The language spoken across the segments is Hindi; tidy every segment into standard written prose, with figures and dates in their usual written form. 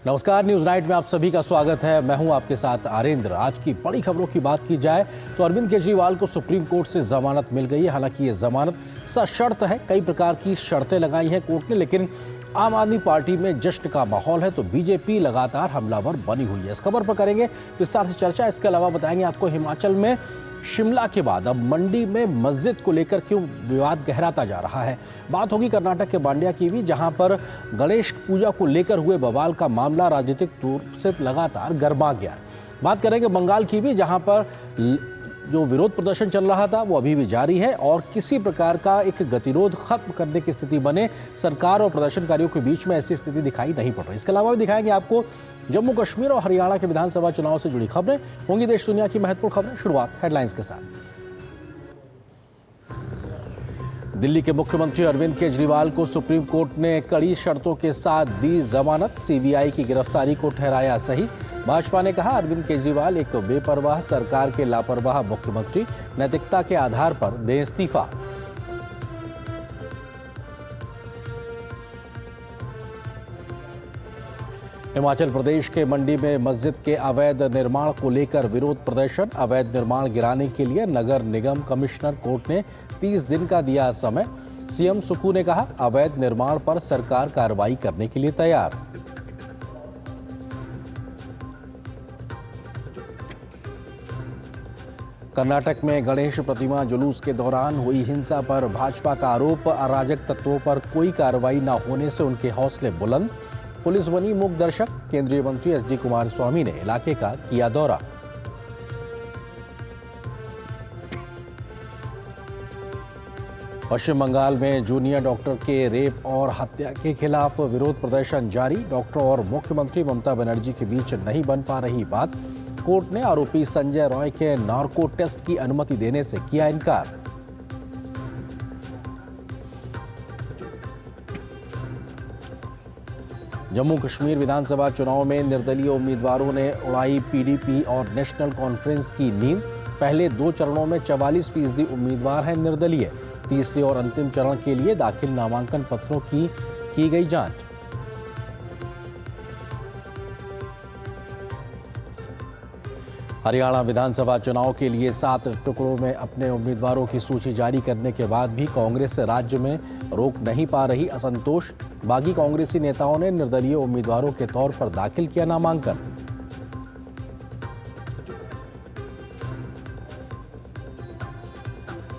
नमस्कार, न्यूज नाइट में आप सभी का स्वागत है। मैं हूं आपके साथ आरेंद्र। आज की बड़ी खबरों की बात की जाए तो अरविंद केजरीवाल को सुप्रीम कोर्ट से जमानत मिल गई है। हालांकि ये जमानत सशर्त है। कई प्रकार की शर्तें लगाई हैं कोर्ट ने, लेकिन आम आदमी पार्टी में जश्न का माहौल है तो बीजेपी लगातार हमलावर बनी हुई है। इस खबर पर करेंगे विस्तार से चर्चा। इसके अलावा बताएंगे आपको हिमाचल में शिमला के बाद अब मंडी में मस्जिद को लेकर क्यों विवाद गहराता जा रहा है। बात होगी कर्नाटक के मांड्या की भी, जहां पर गणेश पूजा को लेकर हुए बवाल का मामला राजनीतिक तौर से लगातार गर्मा गया है। बात करेंगे बंगाल की भी, जहां पर जो विरोध प्रदर्शन चल रहा था वो अभी भी जारी है और किसी प्रकार का एक गतिरोध खत्म करने की स्थिति बने सरकार और प्रदर्शनकारियों के बीच में ऐसी स्थिति दिखाई नहीं पड़ रही। इसके अलावा भी दिखाएंगे आपको जम्मू कश्मीर और हरियाणा के विधानसभा चुनाव से जुड़ी खबरें होंगी। देश दुनिया की महत्वपूर्ण खबरें। शुरुआत हेडलाइंस के साथ। दिल्ली के मुख्यमंत्री अरविंद केजरीवाल को सुप्रीम कोर्ट ने कड़ी शर्तों के साथ दी जमानत। सीबीआई की गिरफ्तारी को ठहराया सही। भाजपा ने कहा अरविंद केजरीवाल एक बेपरवाह सरकार के लापरवाह मुख्यमंत्री, नैतिकता के आधार पर दें इस्तीफा। हिमाचल प्रदेश के मंडी में मस्जिद के अवैध निर्माण को लेकर विरोध प्रदर्शन। अवैध निर्माण गिराने के लिए नगर निगम कमिश्नर कोर्ट ने 30 दिन का दिया समय। सीएम सुक्खू ने कहा अवैध निर्माण पर सरकार कार्रवाई करने के लिए तैयार। कर्नाटक में गणेश प्रतिमा जुलूस के दौरान हुई हिंसा पर भाजपा का आरोप। अराजक तत्वों पर कोई कार्रवाई न होने से उनके हौसले बुलंद। पुलिस बनी मूक दर्शक। केंद्रीय मंत्री एसडी कुमारस्वामी ने इलाके का किया दौरा। पश्चिम बंगाल में जूनियर डॉक्टर के रेप और हत्या के खिलाफ विरोध प्रदर्शन जारी। डॉक्टर और मुख्यमंत्री ममता बनर्जी के बीच नहीं बन पा रही बात। कोर्ट ने आरोपी संजय रॉय के नार्को टेस्ट की अनुमति देने से किया इनकार। जम्मू कश्मीर विधानसभा चुनाव में निर्दलीय उम्मीदवारों ने उड़ाई पीडीपी और नेशनल कॉन्फ्रेंस की नींद। पहले 2 चरणों में 44% उम्मीदवार हैं निर्दलीय। तीसरे और अंतिम चरण के लिए दाखिल नामांकन पत्रों की गई जांच। हरियाणा विधानसभा चुनाव के लिए 7 टुकड़ों में अपने उम्मीदवारों की सूची जारी करने के बाद भी कांग्रेस राज्य में रोक नहीं पा रही असंतोष। बागी कांग्रेसी नेताओं ने निर्दलीय उम्मीदवारों के तौर पर दाखिल किया नामांकन।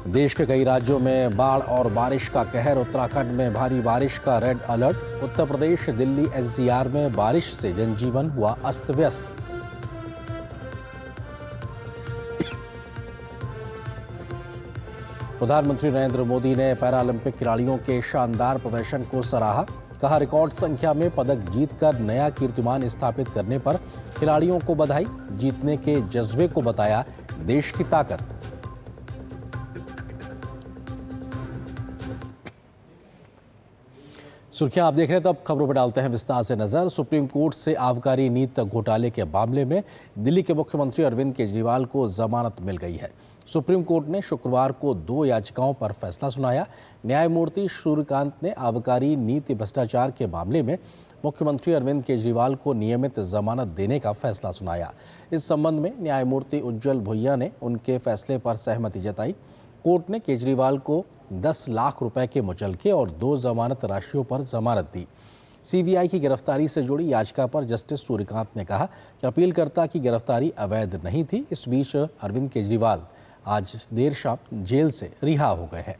देश के कई राज्यों में बाढ़ और बारिश का कहर। उत्तराखंड में भारी बारिश का red alert. Uttar Pradesh, Delhi, NCR में बारिश से जनजीवन हुआ अस्त व्यस्त। प्रधानमंत्री नरेंद्र मोदी ने पैरालंपिक खिलाड़ियों के शानदार प्रदर्शन को सराहा। कहा रिकॉर्ड संख्या में पदक जीतकर नया कीर्तिमान स्थापित करने पर खिलाड़ियों को बधाई। जीतने के जज्बे को बताया देश की ताकत। सुर्खियां आप देख रहे हैं, तो अब खबरों पर डालते हैं विस्तार से नजर। सुप्रीम कोर्ट से आबकारी नीति घोटाले के मामले में दिल्ली के मुख्यमंत्री अरविंद केजरीवाल को जमानत मिल गई है। सुप्रीम कोर्ट ने शुक्रवार को 2 याचिकाओं पर फैसला सुनाया। न्यायमूर्ति सूर्यकांत ने आबकारी नीति भ्रष्टाचार के मामले में मुख्यमंत्री अरविंद केजरीवाल को नियमित जमानत देने का फैसला सुनाया। इस संबंध में न्यायमूर्ति उज्जवल भुइया ने उनके फैसले पर सहमति जताई। कोर्ट ने केजरीवाल को 10 लाख रुपए के मुचलके और 2 जमानत राशियों पर जमानत दी। सीबीआई की गिरफ्तारी से जुड़ी याचिका पर जस्टिस सूर्यकांत ने कहा कि अपीलकर्ता की गिरफ्तारी अवैध नहीं थी। इस बीच अरविंद केजरीवाल आज देर शाम जेल से रिहा हो गए हैं।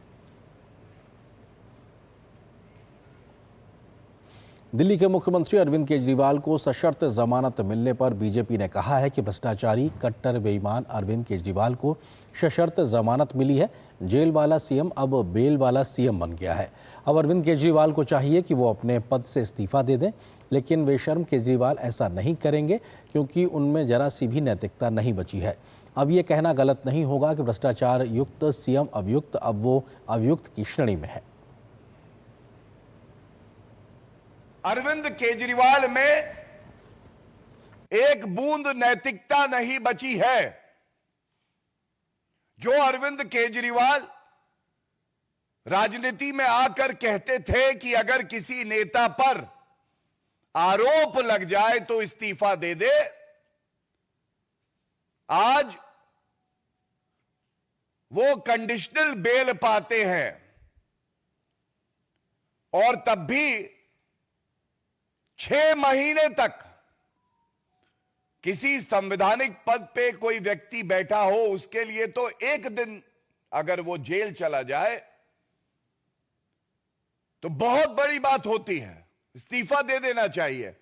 दिल्ली के मुख्यमंत्री अरविंद केजरीवाल को सशर्त जमानत मिलने पर बीजेपी ने कहा है कि भ्रष्टाचारी कट्टर बेईमान अरविंद केजरीवाल को सशर्त जमानत मिली है। जेल वाला सीएम अब बेल वाला सीएम बन गया है। अब अरविंद केजरीवाल को चाहिए कि वो अपने पद से इस्तीफा दे दें, लेकिन बेशर्म केजरीवाल ऐसा नहीं करेंगे क्योंकि उनमें जरा सी भी नैतिकता नहीं बची है। अब ये कहना गलत नहीं होगा कि भ्रष्टाचार युक्त सीएम अभियुक्त, अब वो अभियुक्त की श्रेणी में है। अरविंद केजरीवाल में एक बूंद नैतिकता नहीं बची है। जो अरविंद केजरीवाल राजनीति में आकर कहते थे कि अगर किसी नेता पर आरोप लग जाए तो इस्तीफा दे दे। आज वो कंडीशनल बेल पाते हैं और तब भी 6 महीने तक किसी संवैधानिक पद पे कोई व्यक्ति बैठा हो, उसके लिए तो एक दिन अगर वो जेल चला जाए तो बहुत बड़ी बात होती है। इस्तीफा दे देना चाहिए।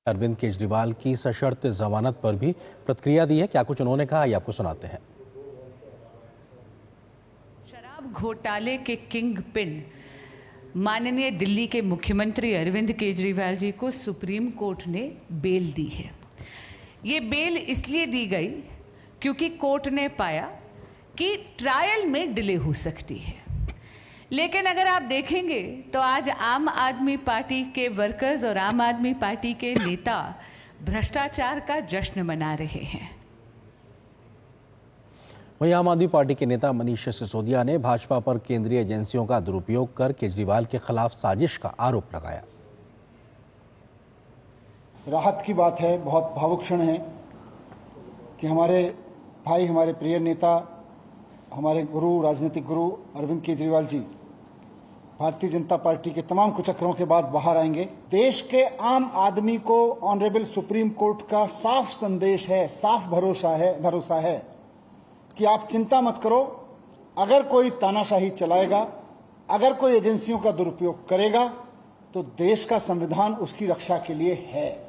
अरविंद केजरीवाल की सशर्त जमानत पर भी प्रतिक्रिया दी है। क्या कुछ उन्होंने कहा, ये आपको सुनाते हैं। शराब घोटाले के किंग पिन माननीय दिल्ली के मुख्यमंत्री अरविंद केजरीवाल जी को सुप्रीम कोर्ट ने बेल दी है। ये बेल इसलिए दी गई क्योंकि कोर्ट ने पाया कि ट्रायल में डिले हो सकती है। लेकिन अगर आप देखेंगे तो आज आम आदमी पार्टी के वर्कर्स और आम आदमी पार्टी के नेता भ्रष्टाचार का जश्न मना रहे हैं। वहीं आम आदमी पार्टी के नेता मनीष सिसोदिया ने भाजपा पर केंद्रीय एजेंसियों का दुरुपयोग कर केजरीवाल के खिलाफ साजिश का आरोप लगाया। राहत की बात है, बहुत भावुक क्षण है कि हमारे भाई, हमारे प्रिय नेता, हमारे गुरु, राजनीतिक गुरु अरविंद केजरीवाल जी भारतीय जनता पार्टी के तमाम कुचक्रों के बाद बाहर आएंगे। देश के आम आदमी को ऑनरेबल सुप्रीम कोर्ट का साफ संदेश है, साफ भरोसा है कि आप चिंता मत करो। अगर कोई तानाशाही चलाएगा, अगर कोई एजेंसियों का दुरुपयोग करेगा तो देश का संविधान उसकी रक्षा के लिए है।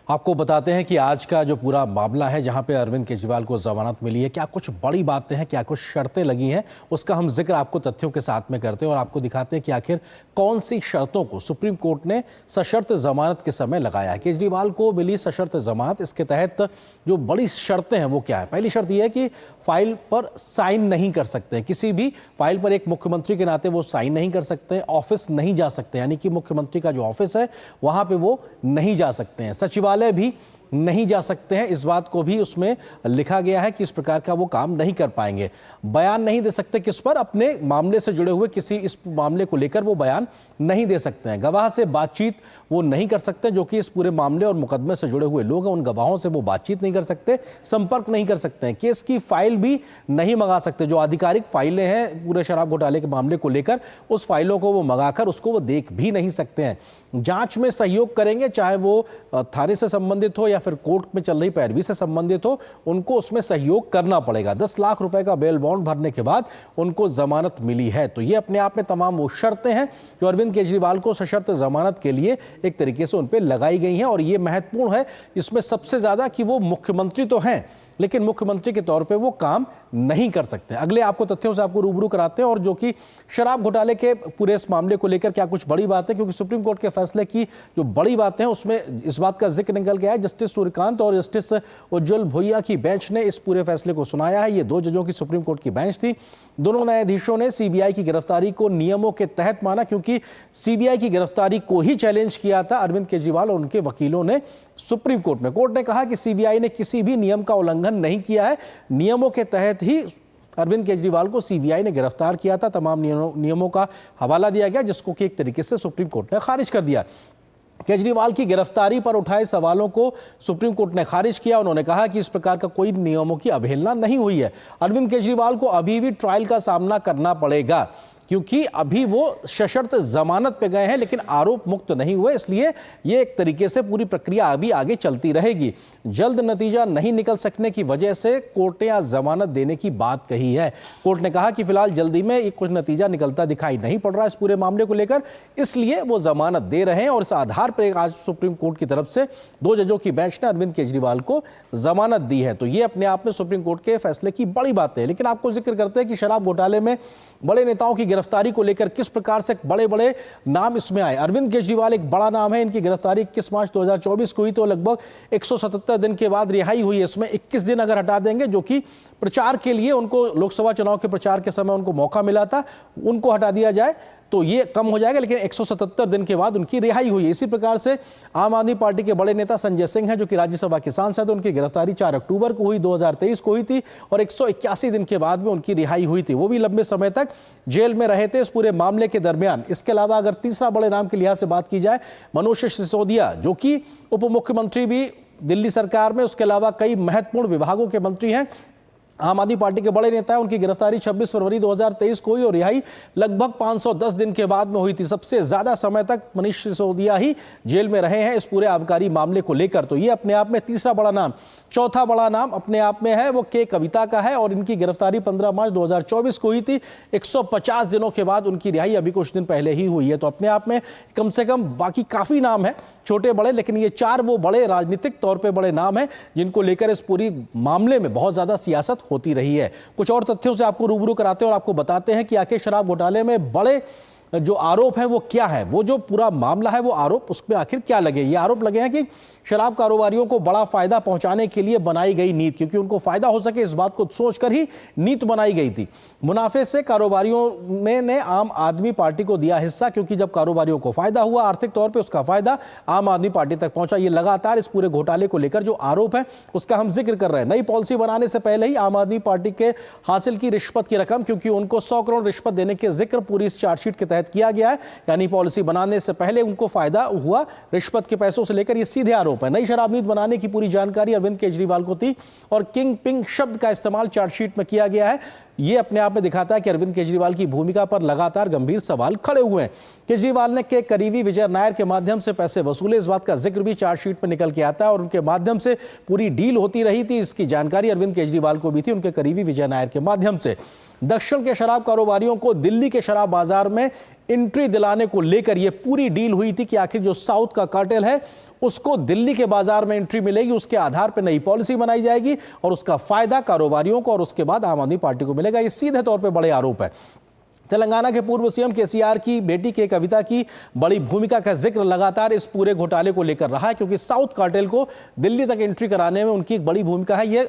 आपको बताते हैं कि आज का जो पूरा मामला है, जहां पे अरविंद केजरीवाल को जमानत मिली है, क्या कुछ बड़ी बातें हैं, क्या कुछ शर्तें लगी हैं, उसका हम जिक्र आपको तथ्यों के साथ में करते हैं और आपको दिखाते हैं कि आखिर कौन सी शर्तों को सुप्रीम कोर्ट ने सशर्त जमानत के समय लगाया है। केजरीवाल को मिली सशर्त जमानत, इसके तहत जो बड़ी शर्तें हैं वो क्या है। पहली शर्त यह है कि फाइल पर साइन नहीं कर सकते, किसी भी फाइल पर एक मुख्यमंत्री के नाते वो साइन नहीं कर सकते, ऑफिस नहीं जा सकते, यानी कि मुख्यमंत्री का जो ऑफिस है वहां पे वो नहीं जा सकते हैं, सचिवालय भी नहीं जा सकते हैं। इस बात को भी उसमें लिखा गया है कि इस प्रकार का वो काम नहीं कर पाएंगे। बयान नहीं दे सकते, किस पर, अपने मामले से जुड़े हुए किसी इस मामले को लेकर वो बयान नहीं दे सकते हैं। गवाह से बातचीत वो नहीं कर सकते, जो कि इस पूरे मामले और मुकदमे से जुड़े हुए लोग हैं, उन गवाहों से वो बातचीत नहीं कर सकते, संपर्क नहीं कर सकते हैं। केस की फाइल भी नहीं मंगा सकते, जो आधिकारिक फाइलें हैं पूरे शराब घोटाले के मामले को लेकर, उस फाइलों को वो मंगाकर उसको वो देख भी नहीं सकते हैं। जांच में सहयोग करेंगे, चाहे वो थाने से संबंधित हो या फिर कोर्ट में चल रही पैरवी से संबंधित हो, उनको उसमें सहयोग करना पड़ेगा। 10 लाख रुपए का बेल बॉन्ड भरने के बाद उनको जमानत मिली है। तो ये अपने आप में तमाम वो शर्तें हैं जो अरविंद केजरीवाल को सशर्त जमानत के लिए एक तरीके से उन पर लगाई गई हैं। और ये महत्वपूर्ण है इसमें सबसे ज्यादा कि वो मुख्यमंत्री तो हैं, लेकिन मुख्यमंत्री के तौर पे वो काम नहीं कर सकते। अगले आपको तथ्यों से आपको रूबरू कराते हैं और जो कि शराब घोटाले के पूरे इस मामले को लेकर क्या कुछ बड़ी बात है, क्योंकि सुप्रीम कोर्ट के फैसले की जो बड़ी बातें हैं उसमें इस बात का जिक्र निकल गया है। जस्टिस सूर्यकांत और जस्टिस उज्जवल भोइया की बेंच ने इस पूरे फैसले को सुनाया है। ये 2 जजों की सुप्रीम कोर्ट की बेंच थी। दोनों न्यायाधीशों ने सीबीआई की गिरफ्तारी को नियमों के तहत माना, क्योंकि सीबीआई की गिरफ्तारी को ही चैलेंज किया था अरविंद केजरीवाल और उनके वकीलों ने सुप्रीम कोर्ट में। कोर्ट ने कहा कि सीबीआई ने किसी भी नियम का उल्लंघन नहीं किया है, नियमों के तहत ही अरविंद केजरीवाल को सीबीआई ने गिरफ्तार किया था। तमाम नियमों का हवाला दिया गया, जिसको कि एक तरीके से सुप्रीम कोर्ट ने खारिज कर दिया। केजरीवाल की गिरफ्तारी पर उठाए सवालों को सुप्रीम कोर्ट ने खारिज किया। उन्होंने कहा कि इस प्रकार का कोई नियमों की अवहेलना नहीं हुई है। अरविंद केजरीवाल को अभी भी ट्रायल का सामना करना पड़ेगा, क्योंकि अभी वो सशर्त जमानत पे गए हैं लेकिन आरोप मुक्त नहीं हुए, इसलिए ये एक तरीके से पूरी प्रक्रिया अभी आगे चलती रहेगी। जल्द नतीजा नहीं निकल सकने की वजह से कोर्ट ने आज जमानत देने की बात कही है। कोर्ट ने कहा कि फिलहाल जल्दी में ये कुछ नतीजा निकलता दिखाई नहीं पड़ रहा इस पूरे मामले को लेकर, इसलिए वो जमानत दे रहे हैं। और इस आधार पर आज सुप्रीम कोर्ट की तरफ से 2 जजों की बेंच ने अरविंद केजरीवाल को जमानत दी है। तो ये अपने आप में सुप्रीम कोर्ट के फैसले की बड़ी बात है। लेकिन आपको जिक्र करते हैं कि शराब घोटाले में बड़े नेताओं की गिरफ्तारी को लेकर किस प्रकार से बड़े बड़े नाम इसमें आए। अरविंद केजरीवाल एक बड़ा नाम है। इनकी गिरफ्तारी 21 मार्च 2024 को हुई, तो लगभग 177 दिन के बाद रिहाई हुई है। इसमें 21 दिन अगर हटा देंगे, जो कि प्रचार के लिए उनको लोकसभा चुनाव के प्रचार के समय उनको मौका मिला था, उनको हटा दिया जाए तो ये कम हो जाएगा, लेकिन 177 दिन के बाद उनकी रिहाई हुई है। इसी प्रकार से आम आदमी पार्टी के बड़े नेता संजय सिंह हैं, जो कि राज्यसभा के सांसद, उनकी गिरफ्तारी 4 अक्टूबर को हुई, 2023 को हुई थी, और 181 दिन के बाद में उनकी रिहाई हुई थी। वो भी लंबे समय तक जेल में रहे थे इस पूरे मामले के दरमियान। इसके अलावा अगर तीसरा बड़े नाम के लिहाज से बात की जाए, मनोज सिसोदिया, जो कि उप मुख्यमंत्री भी दिल्ली सरकार में, उसके अलावा कई महत्वपूर्ण विभागों के मंत्री हैं, आम आदमी पार्टी के बड़े नेता हैं। उनकी गिरफ्तारी 26 फरवरी 2023 को हुई और रिहाई लगभग 510 दिन के बाद में हुई थी। सबसे ज्यादा समय तक मनीष सिसोदिया ही जेल में रहे हैं इस पूरे आबकारी मामले को लेकर। तो ये अपने आप में तीसरा बड़ा नाम। चौथा बड़ा नाम अपने आप में है वो के कविता का है, और इनकी गिरफ्तारी 15 मार्च 2024 को हुई थी। 150 दिनों के बाद उनकी रिहाई अभी कुछ दिन पहले ही हुई है। तो अपने आप में कम से कम बाकी काफी नाम है, छोटे बड़े, लेकिन ये 4 वो बड़े राजनीतिक तौर पे बड़े नाम हैं जिनको लेकर इस पूरी मामले में बहुत ज्यादा सियासत होती रही है। कुछ और तथ्यों से आपको रूबरू कराते हैं और आपको बताते हैं कि आखिर शराब घोटाले में बड़े जो आरोप है वो क्या है, वो जो पूरा मामला है वो आरोप, उसमें आखिर क्या लगे। ये आरोप लगे हैं कि शराब कारोबारियों को बड़ा फायदा पहुंचाने के लिए बनाई गई नीति, क्योंकि उनको फायदा हो सके इस बात को सोचकर ही नीति बनाई गई थी। मुनाफे से कारोबारियों ने आम आदमी पार्टी को दिया हिस्सा, क्योंकि जब कारोबारियों को फायदा हुआ आर्थिक तौर पर, उसका फायदा आम आदमी पार्टी तक पहुंचा। ये लगातार इस पूरे घोटाले को लेकर जो आरोप है उसका हम जिक्र कर रहे हैं। नई पॉलिसी बनाने से पहले ही आम आदमी पार्टी के हासिल की रिश्वत की रकम, क्योंकि उनको 100 करोड़ रिश्वत देने के जिक्र पूरी इस चार्जशीट के तहत किया गया है, यानी पॉलिसी बनाने से पहले उनको फायदा हुआ रिश्वत के पैसों से लेकर, ये सीधे आरोप है। नई शराब नीति बनाने की पूरी जानकारी अरविंद केजरीवाल को थी और किंग पिंग शब्द का इस्तेमाल चार्जशीट में किया गया है। ये अपने आप में दिखाता है कि अरविंद केजरीवाल की भूमिका पर लगातार गंभीर सवाल खड़े हुए हैं। केजरीवाल ने के करीबी विजय नायर के माध्यम से पैसे वसूले, इस बात का जिक्र भी चार्जशीट में निकल के आता है, और उनके माध्यम से पूरी डील होती रही थी, इसकी जानकारी अरविंद केजरीवाल को भी थी, उनके करीबी विजय नायर के माध्यम से। दक्षिण के शराब कारोबारियों को दिल्ली के शराब बाजार में एंट्री दिलाने को लेकर यह पूरी डील हुई थी कि आखिर जो साउथ का कार्टेल है उसको दिल्ली के बाजार में एंट्री मिलेगी, उसके आधार पर नई पॉलिसी बनाई जाएगी और उसका फायदा कारोबारियों को और उसके बाद आम आदमी पार्टी को मिलेगा। ये सीधे तौर पे बड़े आरोप है। तेलंगाना के पूर्व सीएम केसीआर की बेटी के कविता की बड़ी भूमिका का जिक्र लगातार इस पूरे घोटाले को लेकर रहा है, क्योंकि साउथ कार्टेल को दिल्ली तक एंट्री कराने में उनकी एक बड़ी भूमिका है। ये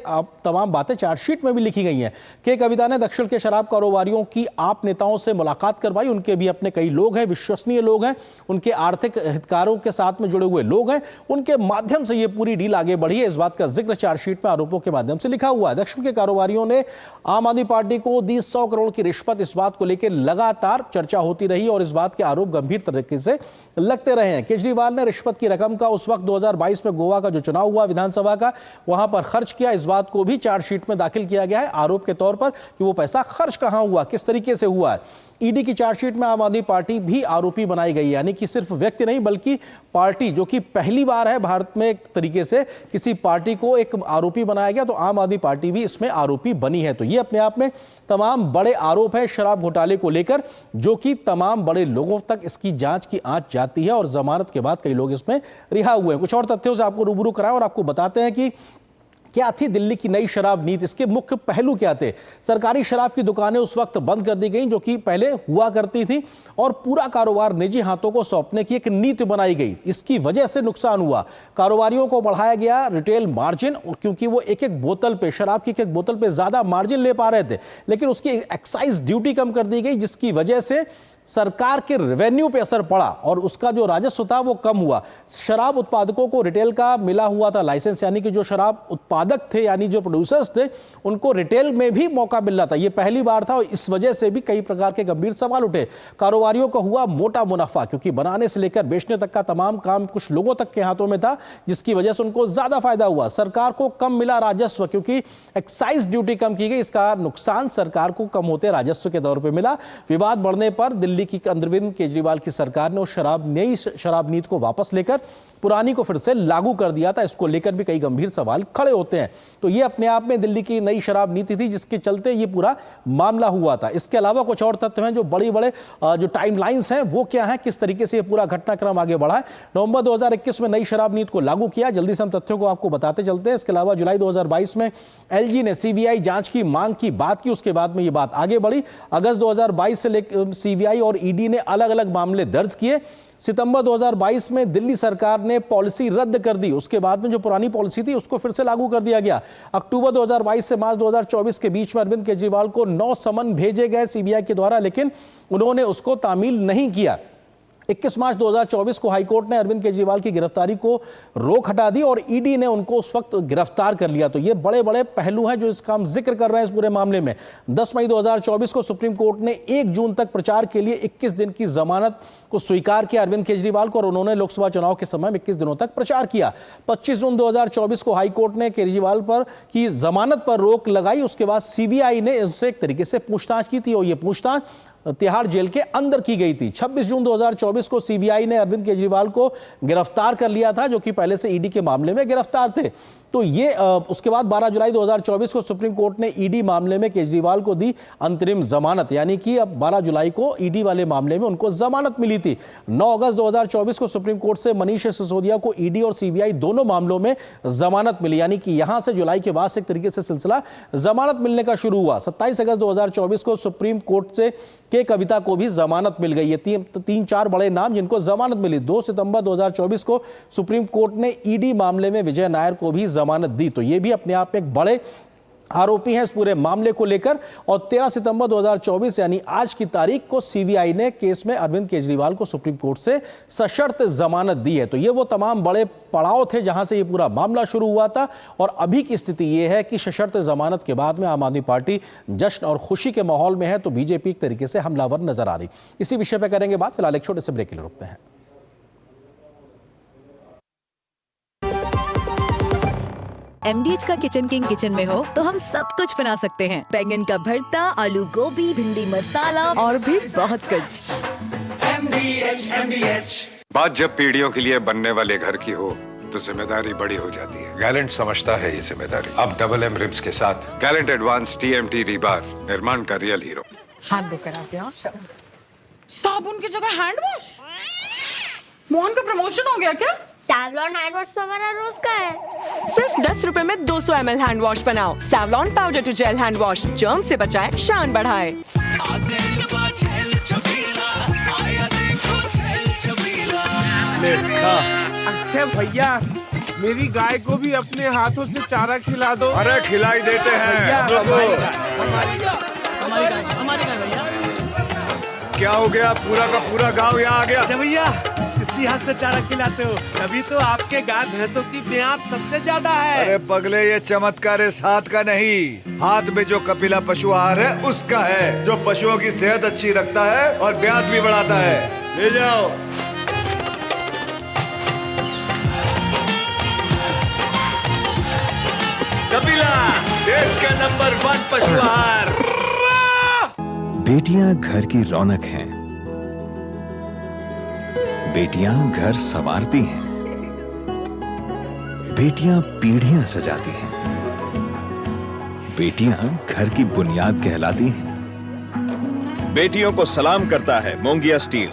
तमाम बातें चार्जशीट में भी लिखी गई हैं। के कविता ने दक्षिण के शराब कारोबारियों की आप नेताओं से मुलाकात करवाई, उनके भी अपने कई लोग हैं, विश्वसनीय लोग हैं, उनके आर्थिक हितकारों के साथ में जुड़े हुए लोग हैं, उनके माध्यम से ये पूरी डील आगे बढ़ी है। इस बात का जिक्र चार्जशीट में आरोपों के माध्यम से लिखा हुआ है। दक्षिण के कारोबारियों ने आम आदमी पार्टी को दी 100 करोड़ की रिश्वत, इस बात को लेकर लगातार चर्चा होती रही और इस बात के आरोप गंभीर तरीके से लगते रहे हैं। केजरीवाल ने रिश्वत की रकम का उस वक्त 2022 में गोवा का जो चुनाव हुआ विधानसभा का, वहां पर खर्च किया, इस बात को भी चार्जशीट में दाखिल किया गया है आरोप के तौर पर कि वो पैसा खर्च कहां हुआ, किस तरीके से हुआ है। ईडी की चार्जशीट में आम आदमी पार्टी भी आरोपी बनाई गई, यानी कि सिर्फ व्यक्ति नहीं बल्कि पार्टी, जो कि पहली बार है भारत में एक तरीके से किसी पार्टी को एक आरोपी बनाया गया, तो आम आदमी पार्टी भी इसमें आरोपी बनी है। तो ये अपने आप में तमाम बड़े आरोप है शराब घोटाले को लेकर, जो कि तमाम बड़े लोगों तक इसकी जांच की आंच जाती है और जमानत के बाद कई लोग इसमें रिहा हुए हैं। कुछ और तथ्यों से आपको रूबरू कराएं और आपको बताते हैं कि क्या थी दिल्ली की नई शराब नीति, इसके मुख्य पहलू क्या थे। सरकारी शराब की दुकानें उस वक्त बंद कर दी गईं जो कि पहले हुआ करती थी, और पूरा कारोबार निजी हाथों को सौंपने की एक नीति बनाई गई। इसकी वजह से नुकसान हुआ, कारोबारियों को बढ़ाया गया रिटेल मार्जिन, क्योंकि वो एक एक बोतल पे, शराब की एक बोतल पे ज्यादा मार्जिन ले पा रहे थे, लेकिन उसकी एक्साइज ड्यूटी कम कर दी गई, जिसकी वजह से सरकार के रेवेन्यू पे असर पड़ा और उसका जो राजस्व था वो कम हुआ। शराब उत्पादकों को रिटेल का मिला हुआ था लाइसेंस, यानी कि जो शराब उत्पादक थे यानी जो प्रोड्यूसर्स थे उनको रिटेल में भी मौका मिल रहा था। ये पहली बार था और इस वजह से भी कई प्रकार के गंभीर सवाल उठे। कारोबारियों को हुआ मोटा मुनाफा, क्योंकि बनाने से लेकर बेचने तक का तमाम काम कुछ लोगों तक के हाथों में था, जिसकी वजह से उनको ज्यादा फायदा हुआ। सरकार को कम मिला राजस्व, क्योंकि एक्साइज ड्यूटी कम की गई, इसका नुकसान सरकार को कम होते राजस्व के तौर पर मिला। विवाद बढ़ने पर दिल्ली की अरविंद केजरीवाल की सरकार ने उस नई शराब नीति को वापस लेकर पुरानी को फिर से लागू कर दिया था। इसको लेकर भी कई गंभीर सवाल खड़े होते हैं। तो ये अपने आप में दिल्ली की नई शराब नीति थी, जिसके चलते ये पूरा मामला हुआ था। इसके अलावा कुछ और तथ्य हैं, जो बड़े बड़े जो टाइमलाइंस हैं वो क्या है, किस तरीके से ये पूरा घटनाक्रम आगे बढ़ा है। नवंबर 2021 में नई शराब नीति को लागू किया, जल्दी से हम तथ्यों को आपको बताते चलते हैं। इसके अलावा जुलाई 2022 में एलजी ने सीबीआई जांच की मांग की, बात की, उसके बाद में ये बात आगे बढ़ी। अगस्त 2022 से लेकर सीबीआई और ईडी ने अलग अलग मामले दर्ज किए। सितंबर 2022 में दिल्ली सरकार ने पॉलिसी रद्द कर दी। उसके बाद में जो पुरानी पॉलिसी थी उसको फिर से लागू कर दिया गया। अक्टूबर 2022 से मार्च 2024 के बीच में अरविंद केजरीवाल को 9 समन भेजे गए सीबीआई के द्वारा, लेकिन उन्होंने उसको तामील नहीं किया। 21 मार्च 2024 को हाईकोर्ट ने अरविंद केजरीवाल की गिरफ्तारी को रोक हटा दी और ईडी ने उनको उस वक्त गिरफ्तार कर लिया। तो ये बड़े बड़े पहलू हैं जो इसका हम जिक्र कर रहे हैं इस पूरे मामले में। 10 मई 2024 को सुप्रीम कोर्ट ने 1 जून तक प्रचार के लिए 21 दिन की जमानत को स्वीकार किया अरविंद केजरीवाल को, और उन्होंने लोकसभा चुनाव के समय 21 दिनों तक प्रचार किया। 25 जून 2024 को हाईकोर्ट ने केजरीवाल पर की जमानत पर रोक लगाई। उसके बाद सीबीआई ने उससे एक तरीके से पूछताछ की थी और ये पूछताछ तिहाड़ जेल के अंदर की गई थी। 26 जून 2024 को सीबीआई ने अरविंद केजरीवाल को गिरफ्तार कर लिया था, जो कि पहले से ईडी के मामले में गिरफ्तार थे। तो ये उसके बाद 12 जुलाई 2024 को सुप्रीम कोर्ट ने ईडी मामले में केजरीवाल को दी अंतरिम जमानत, यानी कि अब 12 जुलाई को ईडी वाले मामले में उनको जमानत मिली थी। 9 अगस्त 2024 को सुप्रीम कोर्ट से मनीष सिसोदिया को ईडी और सीबीआई दोनों मामलों में जमानत मिली, यानी कि यहां से जुलाई के बाद से एक तरीके से सिलसिला जमानत मिलने का शुरू हुआ। 27 अगस्त 2024 को सुप्रीम कोर्ट से के कविता को भी जमानत मिल गई है। 3-4 बड़े नाम जिनको जमानत मिली। 2 सितंबर 2024 को सुप्रीम कोर्ट ने ईडी मामले में विजय नायर को भी जमानत दी। तो ये भी अपने आप में एक बड़े आरोपी हैं इस पूरे मामले को लेकर। और 13 सितंबर 2024 यानी आज की तारीख को सीबीआई ने केस में अरविंद केजरीवाल को सुप्रीम कोर्ट से सशर्त जमानत दी है। तो ये वो तमाम बड़े पड़ाव थे जहां से ये पूरा मामला शुरू हुआ था, और अभी की स्थिति ये है कि सशर्त जमानत के बाद में आम आदमी पार्टी जश्न और खुशी के माहौल में है, तो बीजेपी एक तरीके से हमलावर नजर आ रही। इसी विषय पर करेंगे बात, फिलहाल एक छोटे से ब्रेक के लिए रुकते हैं। MDH का किचन किंग किचन में हो तो हम सब कुछ बना सकते हैं। बैंगन का भरता, आलू गोभी, भिंडी मसाला और भी बहुत कुछ। MDH। बात जब पीढ़ियों के लिए बनने वाले घर की हो तो जिम्मेदारी बड़ी हो जाती है। गैलेंट समझता है ये जिम्मेदारी। अब डबल M रिब्स के साथ गैलेंट एडवांस TMT रीबार, निर्माण का रियल हीरो। हाथ धो कर आते हैं। साबुन की जगह हैंड वॉश। मोहन का प्रमोशन हो गया क्या? सैवलॉन हैंड वॉश तो हमारा रोज का है। सिर्फ 10 रुपए में 200 ml हैंड वॉश बनाओ। Savlon powder to gel hand wash, germ से बचाए, शान बढ़ाए। अच्छा भैया, मेरी गाय को भी अपने हाथों से चारा खिला दो। अरे खिलाई देते हैं। हमारी गाय भैया। क्या हो गया? पूरा का पूरा गांव यहाँ आ गया। भैया किसी हाथ से चारा खिलाते हो, तभी तो आपके गाय भैंसों की ब्याज सबसे ज्यादा है। अरे पगले, ये चमत्कार इस हाथ का नहीं, हाथ में जो कपिला पशु आहार है उसका है, जो पशुओं की सेहत अच्छी रखता है और ब्याज भी बढ़ाता है। ले जाओ। कपिला, देश का नंबर 1 पशु आहार। बेटियां घर की रौनक हैं। बेटियां घर संवारती हैं। बेटियां पीढ़ियां सजाती हैं। बेटियां घर की बुनियाद कहलाती हैं। बेटियों को सलाम करता है मोंगिया स्टील,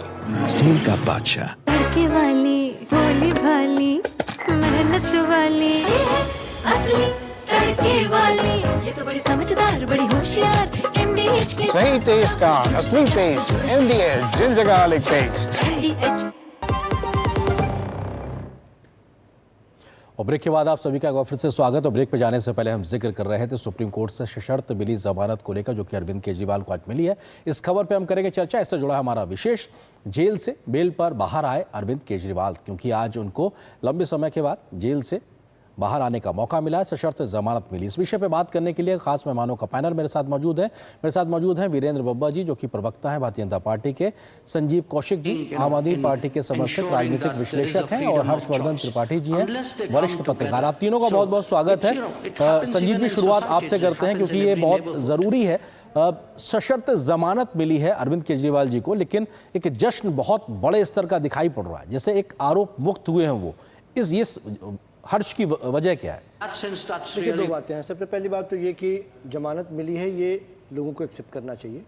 स्टील का बादशाह। तड़के वाली, भोली भाली, मेहनत वाली, असली तड़के वाली, ये तो बड़ी समझदार, बड़ी होशियार। MDH के सही टेस्ट का असली टेस्ट, MDH जिंदगी वाली टेस्ट। और ब्रेक के बाद आप सभी का एक बार फिर से स्वागत। और ब्रेक पे जाने से पहले हम जिक्र कर रहे थे सुप्रीम कोर्ट से सशर्त मिली जमानत को लेकर, जो कि अरविंद केजरीवाल को आज मिली है। इस खबर पे हम करेंगे चर्चा। इससे जुड़ा हमारा विशेष, जेल से बेल पर बाहर आए अरविंद केजरीवाल, क्योंकि आज उनको लंबे समय के बाद जेल से बाहर आने का मौका मिला है, सशर्त जमानत मिली। इस विषय पे बात करने के लिए खास मेहमानों का पैनल मेरे साथ मौजूद है। मेरे साथ मौजूद हैं वीरेंद्र बब्बर जी, जो कि प्रवक्ता हैं भारतीय जनता पार्टी के, संजीव कौशिक जी आम आदमी पार्टी के समर्थित राजनीतिक विश्लेषक हैं, और हर्षवर्धन त्रिपाठी जी हैं, वरिष्ठ पत्रकार। आप तीनों का बहुत बहुत स्वागत है। संजीव जी, शुरुआत आपसे करते हैं, क्योंकि ये बहुत जरूरी है। सशर्त जमानत मिली है अरविंद केजरीवाल जी को, लेकिन एक जश्न बहुत बड़े स्तर का दिखाई पड़ रहा है, जैसे एक आरोप मुक्त हुए हैं वो। ये हर्ष की वजह क्या है? देखिए, दो बातें हैं। सबसे पहली बात तो ये कि जमानत मिली है, ये लोगों को एक्सेप्ट करना चाहिए।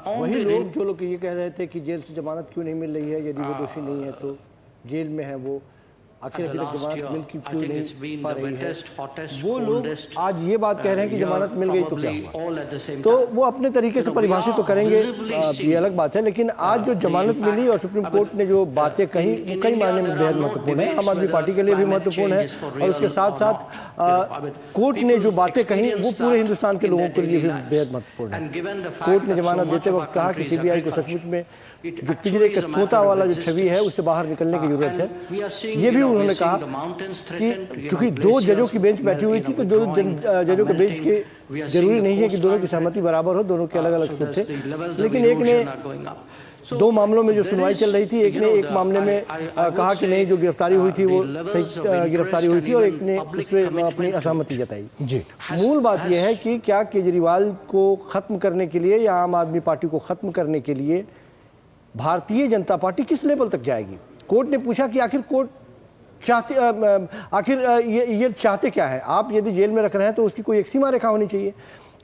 वही लोग जो लोग ये कह रहे थे कि जेल से जमानत क्यों नहीं मिल रही है, यदि वो दोषी नहीं है तो जेल में है वो, आखिर अभी तक जमानत मिल क्यों नहीं पा रही है, वो लोग आज ये बात कह रहे हैं कि जमानत मिल गई तो क्या हुआ। तो वो अपने तरीके से परिभाषित तो करेंगे, ये अलग बात है, लेकिन आज जो जमानत मिली और सुप्रीम कोर्ट ने जो बातें कही वो कई मायने में बेहद महत्वपूर्ण है, आम आदमी पार्टी के लिए भी महत्वपूर्ण है, और उसके साथ साथ कोर्ट ने जो बातें कही वो पूरे हिंदुस्तान के लोगों के लिए भी बेहद महत्वपूर्ण है। कोर्ट ने जमानत देते वक्त कहा कि सीबीआई को सचमुच में जो पिंजरे के तोता वाला जो छवि है उससे बाहर निकलने की जरूरत है। ये भी उन्होंने कहा कि चूंकि दो जजों की बेंच बैठी हुई थी तो दोनों जजों के बेंच के जरूरी नहीं है कि दोनों की सहमति बराबर हो, दोनों के अलग अलग सुर थे, लेकिन एक ने दो मामलों में जो सुनवाई चल रही थी, एक ने एक मामले में कहा कि नहीं जो गिरफ्तारी हुई थी वो सही गिरफ्तारी हुई थी, और एक ने उसमें अपनी असहमति जताई। जी मूल बात यह है कि क्या केजरीवाल को खत्म करने के लिए या आम आदमी पार्टी को खत्म करने के लिए भारतीय जनता पार्टी किस लेवल तक जाएगी। कोर्ट ने पूछा कि आखिर कोर्ट चाहते आखिर ये चाहते क्या है। आप यदि जेल में रख रहे हैं तो उसकी कोई एक सीमा रेखा होनी चाहिए।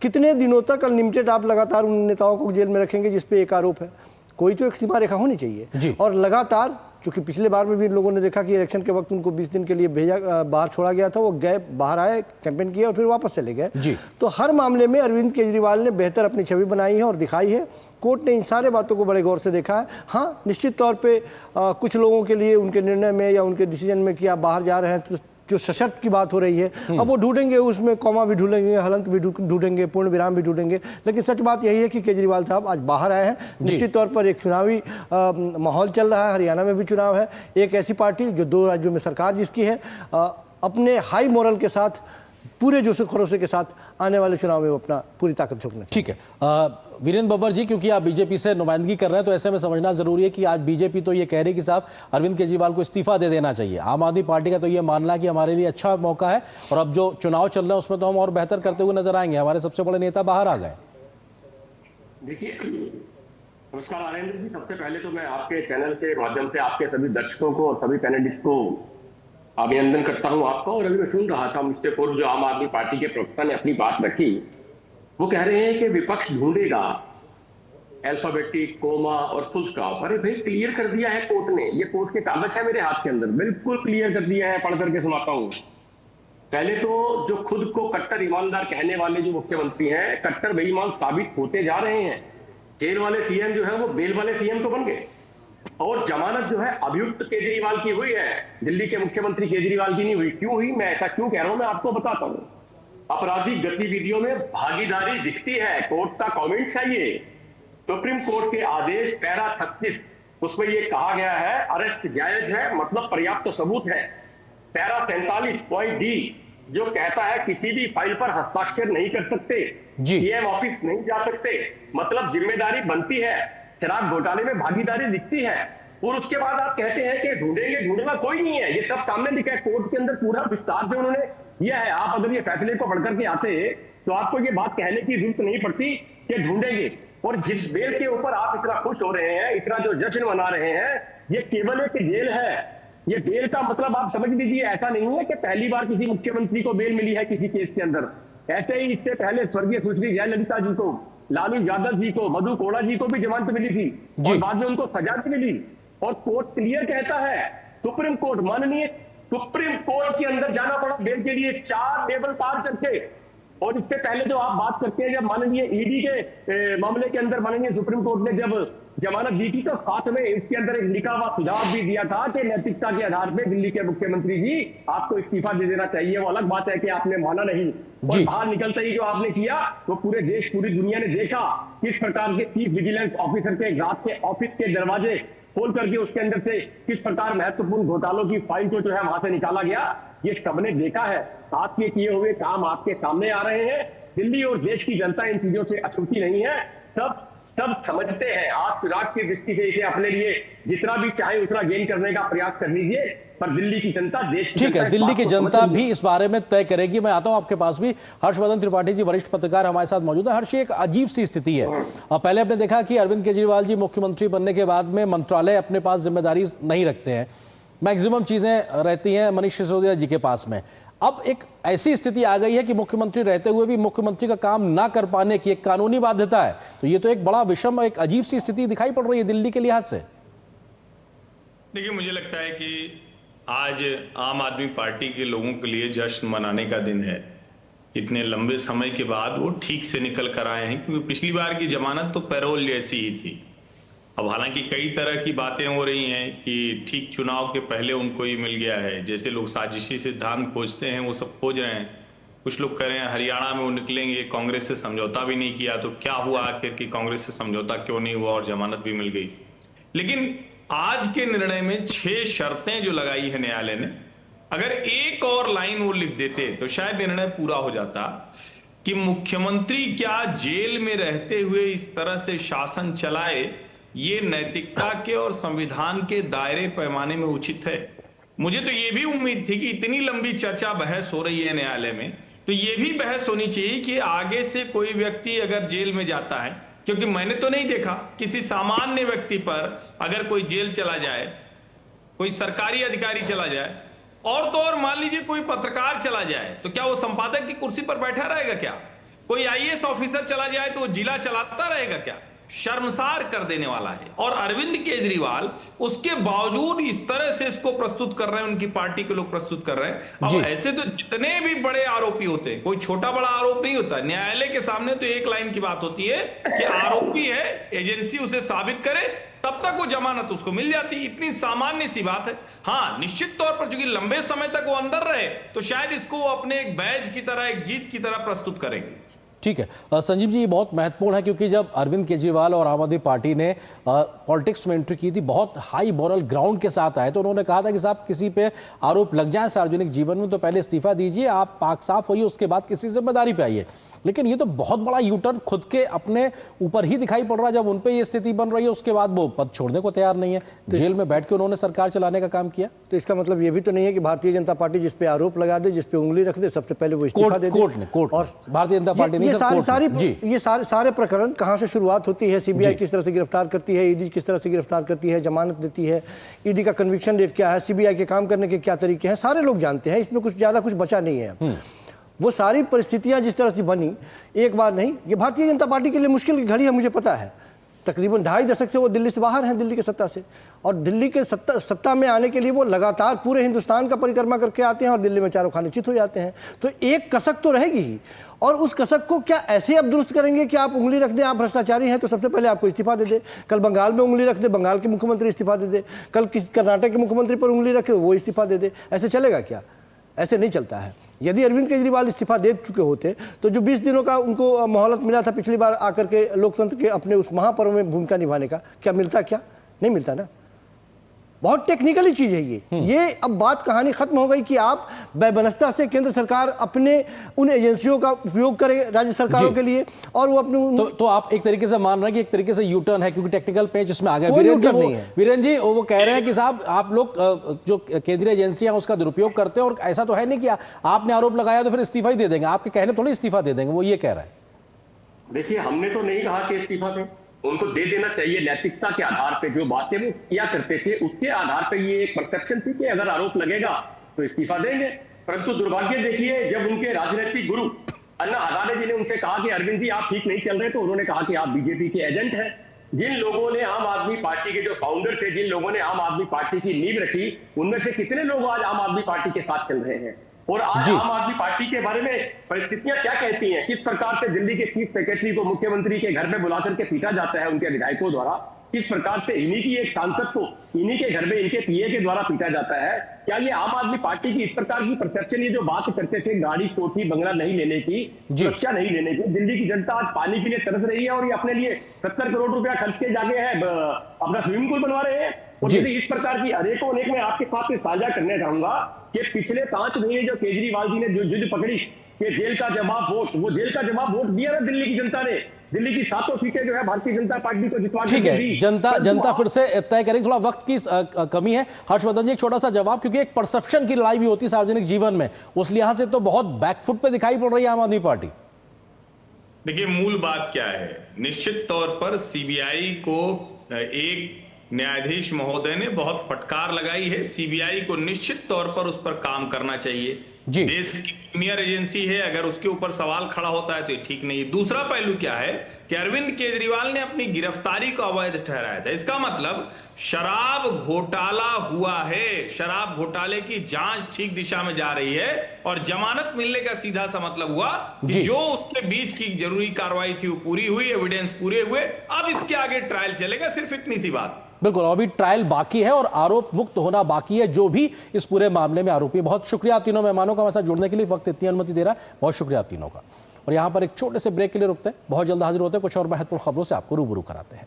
कितने दिनों तक अनलिमिटेड आप लगातार उन नेताओं को जेल में रखेंगे जिस पे एक आरोप है, कोई तो एक सीमा रेखा होनी चाहिए। और लगातार चूंकि पिछले बार में भी लोगों ने देखा कि इलेक्शन के वक्त उनको 20 दिन के लिए बाहर छोड़ा गया था, वो गए बाहर आए, कैंपेन किया और फिर वापस चले गए। तो हर मामले में अरविंद केजरीवाल ने बेहतर अपनी छवि बनाई है और दिखाई है। कोर्ट ने इन सारे बातों को बड़े गौर से देखा है। हाँ, निश्चित तौर पे कुछ लोगों के लिए उनके निर्णय में या उनके डिसीजन में कि आप बाहर जा रहे हैं तो जो सशर्त की बात हो रही है, अब वो ढूंढेंगे, उसमें कॉमा भी ढूंढेंगे, हलंत भी ढूंढेंगे, पूर्ण विराम भी ढूंढेंगे, लेकिन सच बात यही है कि केजरीवाल साहब आज बाहर आए हैं। निश्चित तौर पर एक चुनावी माहौल चल रहा है, हरियाणा में भी चुनाव है, एक ऐसी पार्टी जो 2 राज्यों में सरकार जिसकी है, अपने हाई मोरल के साथ पूरे जोश खरोशे के साथ आने वाले चुनाव में वो अपना पूरी ताकत झोंकना। ठीक है वीरेंद्र बब्बर जी, क्योंकि आप बीजेपी से नुमाइंदगी कर रहे हैं तो ऐसे में समझना जरूरी है कि आज बीजेपी तो ये कह रही है कि साहब अरविंद केजरीवाल को इस्तीफा दे देना चाहिए। आम आदमी पार्टी का तो ये मानना कि हमारे लिए अच्छा मौका है और अब जो चुनाव चल रहे हैं उसमें तो हम और बेहतर करते हुए नजर आएंगे, हमारे सबसे बड़े नेता बाहर आ गए। देखिए, नमस्कार आरेंद्र जी, सबसे पहले तो मैं आपके चैनल के माध्यम से आपके सभी दर्शकों को और सभी पैनलिस्ट को अभिनंदन करता हूं आपका। और अभी मैं सुन रहा था मुझसे पूर्व जो आम आदमी पार्टी के प्रवक्ता ने अपनी बात रखी, वो कह रहे हैं कि विपक्ष ढूंढेगा अल्फाबेटिक, कोमा और फुल स्टॉप। अरे भाई, क्लियर कर दिया है कोर्ट ने, ये कोर्ट के कागज है मेरे हाथ के अंदर, बिल्कुल क्लियर कर दिया है, पढ़ करके सुनाता हूं। पहले तो जो खुद को कट्टर ईमानदार कहने वाले जो मुख्यमंत्री हैं, कट्टर बेईमान साबित होते जा रहे हैं। जेल वाले सीएम जो है वो बेल वाले सीएम तो बन गए, और जमानत जो है अभियुक्त केजरीवाल की हुई है, दिल्ली के मुख्यमंत्री केजरीवाल की नहीं हुई। क्यों हुई, मैं ऐसा क्यों कह रहा हूं, मैं आपको बताता हूं। आपराधिक गतिविधियों में भागीदारी दिखती है, कोर्ट का कमेंट है ये। सुप्रीम कोर्ट के आदेश पैरा 36, उसमें ये कहा गया है अरेस्ट जायज है, मतलब पर्याप्त सबूत है। पैरा 47 पॉइंट डी जो कहता है किसी भी फाइल पर हस्ताक्षर नहीं कर सकते, सीएम ऑफिस नहीं जा सकते, मतलब जिम्मेदारी बनती है। शराब घोटाले में भागीदारी दिखती है। और उसके बाद आप कहते हैं कि ढूंढना कोई नहीं है, ये सब सामने लिखा है कोर्ट के अंदर, पूरा विस्तार से उन्होंने किया है। आप अगर ये फैसले को पढ़ करके आते तो आपको ये बात कहने की जरूरत नहीं पड़ती कि ढूंढेंगे। और जिस बेल के ऊपर आप इतना खुश हो रहे हैं, इतना जो जश्न मना रहे हैं, ये केवल एक जेल है। ये बेल का मतलब आप समझ लीजिए, ऐसा नहीं है कि पहली बार किसी मुख्यमंत्री को बेल मिली है किसी केस के अंदर। ऐसे ही इससे पहले स्वर्गीय सुश्री जयललिता जी को, लालू यादव जी को, मधु कोड़ा जी को भी जमानत मिली थी और बाद में उनको सजा भी मिली। और कोर्ट क्लियर कहता है, सुप्रीम कोर्ट, माननीय सुप्रीम कोर्ट के अंदर जाना पड़ा बेल के लिए 4 लेवल पार करके। और इससे पहले जो आप बात करते हैं, जब माननीय ईडी के मामले के अंदर माननीय सुप्रीम कोर्ट ने जब जमानत दी थी तो साथ में इसके अंदर एक लिखा हुआ सुझाव भी दिया था कि नैतिकता के आधार पर दिल्ली के मुख्यमंत्री जी आपको इस्तीफा दे देना चाहिए। वो अलग बात है कि आपने माना नहीं, और बाहर निकलते ही जो आपने किया वो पूरे देश, पूरी दुनिया ने देखा किस प्रकार के चीफ विजिलेंस ऑफिसर के रात के ऑफिस के दरवाजे खोल करके उसके अंदर से किस प्रकार महत्वपूर्ण घोटालों की फाइल को जो है वहां से निकाला गया। ये सबने देखा है, आपके किए हुए काम आपके सामने आ रहे हैं। दिल्ली और देश की जनता इन चीजों से अछूती नहीं है, सब समझते हैं। आप विराट की दृष्टि से इसे अपने लिए जितना भी चाहे उतना गेन करने का प्रयास कर लीजिए, पर दिल्ली की जनता, देश की ठीक है, दिल्ली की जनता भी इस बारे में तय करेगी। मैं आता हूं आपके पास भी, हर्षवर्धन त्रिपाठी जी वरिष्ठ पत्रकार हमारे साथ मौजूद है। हर्ष, एक अजीब सी स्थिति है। पहले आपने देखा कि अरविंद केजरीवाल जी मुख्यमंत्री बनने के बाद में मंत्रालय अपने पास जिम्मेदारी नहीं रखते हैं, मैक्सिमम चीजें रहती हैं मनीष सिसोदिया जी के पास में। अब एक ऐसी स्थिति आ गई है कि मुख्यमंत्री रहते हुए भी मुख्यमंत्री का काम ना कर पाने की एक कानूनी बाध्यता है। तो ये तो एक बड़ा विषम, एक अजीब सी स्थिति दिखाई पड़ रही है दिल्ली के लिहाज से। देखिए, मुझे लगता है कि आज आम आदमी पार्टी के लोगों के लिए जश्न मनाने का दिन है। इतने लंबे समय के बाद वो ठीक से निकल कर आए हैं, क्योंकि पिछली बार की जमानत तो पैरोल जैसी ही थी। अब हालांकि कई तरह की बातें हो रही हैं कि ठीक चुनाव के पहले उनको ही मिल गया है, जैसे लोग साजिशी सिद्धांत खोजते हैं वो सब खोज रहे हैं। कुछ लोग कह रहे हैं हरियाणा में वो निकलेंगे, कांग्रेस से समझौता भी नहीं किया, तो क्या हुआ आखिर कि कांग्रेस से समझौता क्यों नहीं हुआ और जमानत भी मिल गई। लेकिन आज के निर्णय में 6 शर्तें जो लगाई है न्यायालय ने, अगर एक और लाइन वो लिख देते तो शायद निर्णय पूरा हो जाता कि मुख्यमंत्री क्या जेल में रहते हुए इस तरह से शासन चलाए, ये नैतिकता के और संविधान के दायरे पैमाने में उचित है। मुझे तो ये भी उम्मीद थी कि इतनी लंबी चर्चा बहस हो रही है न्यायालय में, तो ये भी बहस होनी चाहिए कि आगे से कोई व्यक्ति अगर जेल में जाता है, क्योंकि मैंने तो नहीं देखा किसी सामान्य व्यक्ति पर अगर कोई जेल चला जाए, कोई सरकारी अधिकारी चला जाए, और तो और मान लीजिए कोई पत्रकार चला जाए, तो क्या वो संपादक की कुर्सी पर बैठा रहेगा क्या? कोई आईएएस ऑफिसर चला जाए तो वो जिला चलाता रहेगा क्या? शर्मसार कर देने वाला है। और अरविंद केजरीवाल उसके बावजूद इस तरह से इसको प्रस्तुत कर रहे हैं, उनकी पार्टी के लोग प्रस्तुत कर रहे हैं। अब ऐसे तो जितने भी बड़े आरोपी होते हैं, कोई छोटा बड़ा आरोप नहीं होता, न्यायालय के सामने तो एक लाइन की बात होती है कि आरोपी है, एजेंसी उसे साबित करे, तब तक वो जमानत उसको मिल जाती है। इतनी सामान्य सी बात है। हाँ, निश्चित तौर पर क्योंकि लंबे समय तक वो अंदर रहे, तो शायद इसको अपने एक बैज की तरह, एक जीत की तरह प्रस्तुत करेंगे। ठीक है संजीव जी, ये बहुत महत्वपूर्ण है, क्योंकि जब अरविंद केजरीवाल और आम आदमी पार्टी ने पॉलिटिक्स में एंट्री की थी, बहुत हाई मॉरल ग्राउंड के साथ आए, तो उन्होंने कहा था कि साहब किसी पे आरोप लग जाए सार्वजनिक जीवन में तो पहले इस्तीफा दीजिए, आप पाक साफ होइए, उसके बाद किसी जिम्मेदारी पे आइए। लेकिन ये तो बहुत बड़ा यूटर्न खुद के अपने ऊपर ही दिखाई पड़ रहा है। जब उन पे ये स्थिति बन रही है, उसके बाद वो पद छोड़ने को तैयार नहीं है, जेल में बैठ के उन्होंने सरकार चलाने का काम किया। तो इसका मतलब ये भी तो नहीं है कि भारतीय जनता पार्टी जिस पे आरोप लगा दे, जिस पे उंगली रख दे, सबसे पहले वो इस्तीफा दे दे। कोर्ट और भारतीय जनता पार्टी नहीं, ये सारे प्रकरण कहाँ से शुरुआत होती है, सीबीआई किस तरह से गिरफ्तार करती है, ईडी किस तरह से गिरफ्तार करती है, जमानत देती है, ईडी का कन्विक्शन रेट क्या है, सीबीआई के काम करने के क्या तरीके हैं, सारे लोग जानते हैं। इसमें कुछ ज्यादा कुछ बचा नहीं है। वो सारी परिस्थितियां जिस तरह से बनी, एक बार नहीं, ये भारतीय जनता पार्टी के लिए मुश्किल की घड़ी है, मुझे पता है। तकरीबन 2.5 दशक से वो दिल्ली से बाहर हैं, दिल्ली के सत्ता से, और दिल्ली के सत्ता में आने के लिए वो लगातार पूरे हिंदुस्तान का परिक्रमा करके आते हैं और दिल्ली में चारों खाने चित हो जाते हैं। तो एक कसक तो रहेगी ही, और उस कसक को क्या ऐसे अब दुरुस्त करेंगे कि आप उंगली रख दें, आप भ्रष्टाचारी हैं तो सबसे पहले आपको इस्तीफा दे दे, कल बंगाल में उंगली रख दे, बंगाल के मुख्यमंत्री इस्तीफा दे दे, कल कर्नाटक के मुख्यमंत्री पर उंगली रखे, वो इस्तीफा दे दे। ऐसे चलेगा क्या? ऐसे नहीं चलता है। यदि अरविंद केजरीवाल इस्तीफा दे चुके होते तो जो 20 दिनों का उनको मोहलत मिला था पिछली बार आकर के लोकतंत्र के अपने उस महापर्व में भूमिका निभाने का, क्या मिलता? क्या नहीं मिलता ना। बहुत टेक्निकली चीज है ये अब बात कहानी खत्म हो गई कि आप बेबनस्ता से केंद्र सरकार अपने उन एजेंसियों का उपयोग करे राज्य सरकारों के लिए, और वो अपने तो आप एक तरीके से मान रहे हैं कि एक तरीके से यू टर्न है, क्योंकि टेक्निकल पेज इसमें आ गया। वीरेंद्र जी वो कह रहे हैं कि साहब आप लोग जो केंद्रीय एजेंसियां उसका दुरुपयोग करते हैं, और ऐसा तो है नहीं कि आपने आरोप लगाया तो फिर इस्तीफा ही दे देंगे, आपके कहने थोड़ी इस्तीफा दे देंगे, वो ये कह रहा है। देखिए, हमने तो नहीं कहा कि इस्तीफा दें, उनको दे देना चाहिए। नैतिकता के आधार पे जो बातें वो किया करते थे, उसके आधार पे ये एक परसेप्शन थी कि अगर आरोप लगेगा तो इस्तीफा देंगे। परंतु दुर्भाग्य देखिए, जब उनके राजनीतिक गुरु अन्ना हजारे जी ने उनसे कहा कि अरविंद जी आप ठीक नहीं चल रहे, तो उन्होंने कहा कि आप बीजेपी के एजेंट हैं। जिन लोगों ने आम आदमी पार्टी के जो फाउंडर थे, जिन लोगों ने आम आदमी पार्टी की नींव रखी, उनमें से कितने लोग आज आम आदमी पार्टी के साथ चल रहे हैं? और आज आम आदमी पार्टी के बारे में परिस्थितियां क्या कहती हैं? किस प्रकार से दिल्ली के चीफ सेक्रेटरी को मुख्यमंत्री के घर में बुला करके पीटा जाता है उनके विधायकों द्वारा, किस प्रकार से इन्हीं की एक सांसद को इन्हीं के घर में इनके पीए के द्वारा पीटा जाता है। क्या ये आम आदमी पार्टी की इस प्रकार की परसेप्शन, ये जो बात करते थे गाड़ी, कोठी, बंगला नहीं लेने की, सुरक्षा नहीं लेने की, दिल्ली की जनता आज पानी के लिए तरस रही है और ये अपने लिए 70 करोड़ रुपया खर्च के जाके है अपना स्विमिंग पूल बनवा रहे हैं। और यदि इस प्रकार की अनेक मैं आपके साथ साझा करना चाहूंगा कि पिछले 5 महीने जो केजरीवाल जी ने जो जिद पकड़ी कि जेल का जवाब वोट, वो जेल का जवाब वोट दिया ना दिल्ली की जनता ने। दिल्ली की 7 सीटें जो है भारतीय जनता पार्टी को जितवा दी। ठीक है, जनता फिर से तय करेगी। थोड़ा वक्त की कमी है। हर्षवर्धन जी, एक छोटा सा जवाब, क्योंकि एक परसेप्शन की लड़ाई भी होती है सार्वजनिक जीवन में, उस लिहाज से तो बहुत बैकफुट पे दिखाई पड़ रही है आम आदमी पार्टी। देखिए, मूल बात क्या है, निश्चित तौर पर सीबीआई को एक न्यायाधीश महोदय ने बहुत फटकार लगाई है। सीबीआई को निश्चित तौर पर उस पर काम करना चाहिए। देश की प्रीमियर एजेंसी है, अगर उसके ऊपर सवाल खड़ा होता है तो ये ठीक नहीं है। दूसरा पहलू क्या है कि अरविंद केजरीवाल ने अपनी गिरफ्तारी को अवैध ठहराया था। इसका मतलब शराब घोटाला हुआ है, शराब घोटाले की जांच ठीक दिशा में जा रही है और जमानत मिलने का सीधा सा मतलब हुआ कि जो उसके बीच की जरूरी कार्रवाई थी वो पूरी हुई, एविडेंस पूरे हुए, अब इसके आगे ट्रायल चलेगा। सिर्फ इतनी सी बात। बिल्कुल, अभी ट्रायल बाकी है और आरोप मुक्त होना बाकी है जो भी इस पूरे मामले में आरोपी है। बहुत शुक्रिया आप तीनों मेहमानों का हमारे साथ जुड़ने के लिए, वक्त इतनी अनुमति दे रहा है, बहुत शुक्रिया आप तीनों का। और यहां पर एक छोटे से ब्रेक के लिए रुकते हैं, बहुत जल्द हाजिर होते हैं कुछ और महत्वपूर्ण खबरों से आपको रूबरू कराते हैं।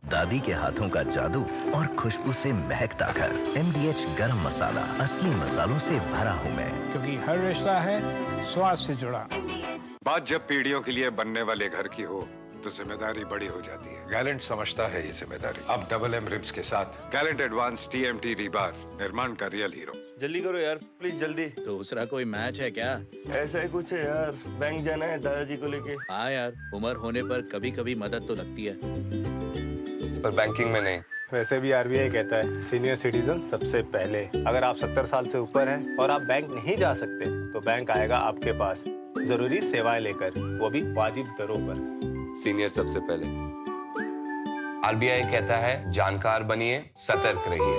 दादी के हाथों का जादू और खुशबू से महकता घर। MDH गरम मसाला, असली मसालों से भरा हूँ मैं, क्योंकि हर रिश्ता है स्वाद से जुड़ा। बात जब पीढ़ियों के लिए बनने वाले घर की हो तो जिम्मेदारी बड़ी हो जाती है। गैलेंट समझता है ये जिम्मेदारी। अब डबल M रिब्स के साथ गैलेंट एडवांस TMT रीबार, निर्माण का रियल हीरो। जल्दी करो यार, प्लीज जल्दी। दूसरा कोई मैच है क्या? ऐसा ही कुछ है यार, बैंक जाना है दादाजी को लेके। हाँ यार, उम्र होने पर कभी कभी मदद तो लगती है, पर बैंकिंग में नहीं। वैसे भी RBI कहता है सीनियर सिटीजन सबसे पहले। अगर आप 70 साल से ऊपर हैं और आप बैंक नहीं जा सकते तो बैंक आएगा आपके पास जरूरी सेवाएं लेकर, वो भी वाजिब दरों पर। सीनियर सबसे पहले। RBI कहता है जानकार बनिए, सतर्क रहिए।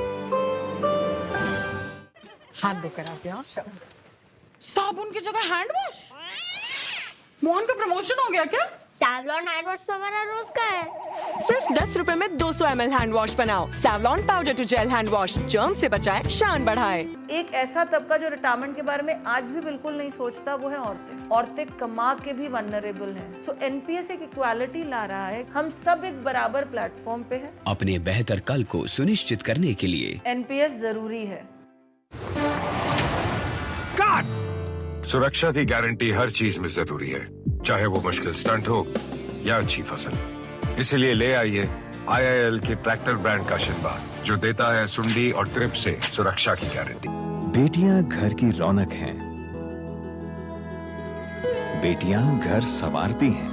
हाथ धोकर आते हैं। साबुन की जगह हैंड वॉश। मोहन का प्रमोशन हो गया क्या? सैवलॉन हैंड वॉश तो हमारा रोज का है। सिर्फ 10 रुपए में 200 ml हैंड वॉश बनाओ। Savlon powder to gel hand wash, germ से बचाए, शान बढ़ाए। एक ऐसा तबका जो रिटायरमेंट के बारे में आज भी बिल्कुल नहीं सोचता, वो है औरतें। औरतें कमा के भी वल्नरेबल हैं। सो NPS एक इक्वालिटी ला रहा है, हम सब एक बराबर प्लेटफॉर्म पे हैं। अपने बेहतर कल को सुनिश्चित करने के लिए NPS जरूरी है। सुरक्षा की गारंटी हर चीज में जरूरी है, चाहे वो मुश्किल स्टंट हो या अच्छी फसल। इसलिए ले आइए IIL के ट्रैक्टर ब्रांड का शिनबा, जो देता है सुंडी और ट्रिप से सुरक्षा की गारंटी। बेटियां घर की रौनक हैं, बेटियां घर संवारती हैं,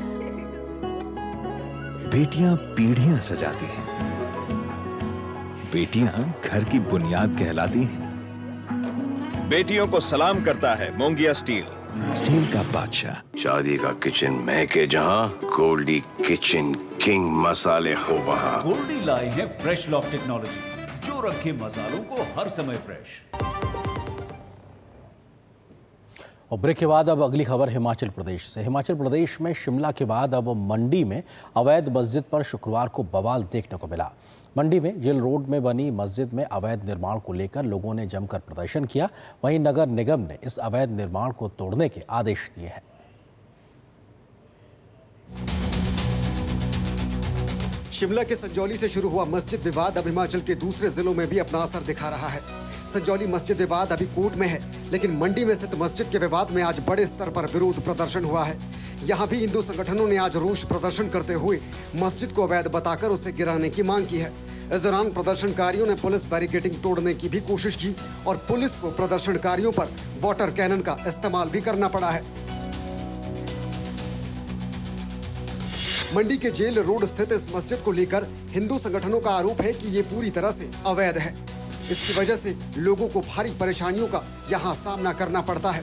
बेटियां पीढ़ियां सजाती हैं, बेटियां घर की बुनियाद कहलाती हैं। बेटियों को सलाम करता है मोंगिया स्टील, स्टील का बादशाह। शादी का किचन महके जहां, गोल्डी किचन किंग मसाले हो वहां। गोल्डी लाई है फ्रेश लॉक टेक्नोलॉजी, जो रखे मसालों को हर समय फ्रेश। और ब्रेक के बाद अब अगली खबर हिमाचल प्रदेश से। हिमाचल प्रदेश में शिमला के बाद अब मंडी में अवैध मस्जिद पर शुक्रवार को बवाल देखने को मिला। मंडी में जेल रोड में बनी मस्जिद में अवैध निर्माण को लेकर लोगों ने जमकर प्रदर्शन किया। वहीं नगर निगम ने इस अवैध निर्माण को तोड़ने के आदेश दिए हैं। शिमला के संजौली से शुरू हुआ मस्जिद विवाद अब हिमाचल के दूसरे जिलों में भी अपना असर दिखा रहा है। संजौली मस्जिद विवाद अभी कोर्ट में है, लेकिन मंडी में स्थित मस्जिद के विवाद में आज बड़े स्तर पर विरोध प्रदर्शन हुआ है। यहाँ भी हिंदू संगठनों ने आज रोष प्रदर्शन करते हुए मस्जिद को अवैध बताकर उसे गिराने की मांग की है। इस दौरान प्रदर्शनकारियों ने पुलिस बैरिकेडिंग तोड़ने की भी कोशिश की और पुलिस को प्रदर्शनकारियों पर वाटर कैनन का इस्तेमाल भी करना पड़ा है। मंडी के जेल रोड स्थित इस मस्जिद को लेकर हिंदू संगठनों का आरोप है कि ये पूरी तरह से अवैध है। इसकी वजह से लोगों को भारी परेशानियों का यहाँ सामना करना पड़ता है।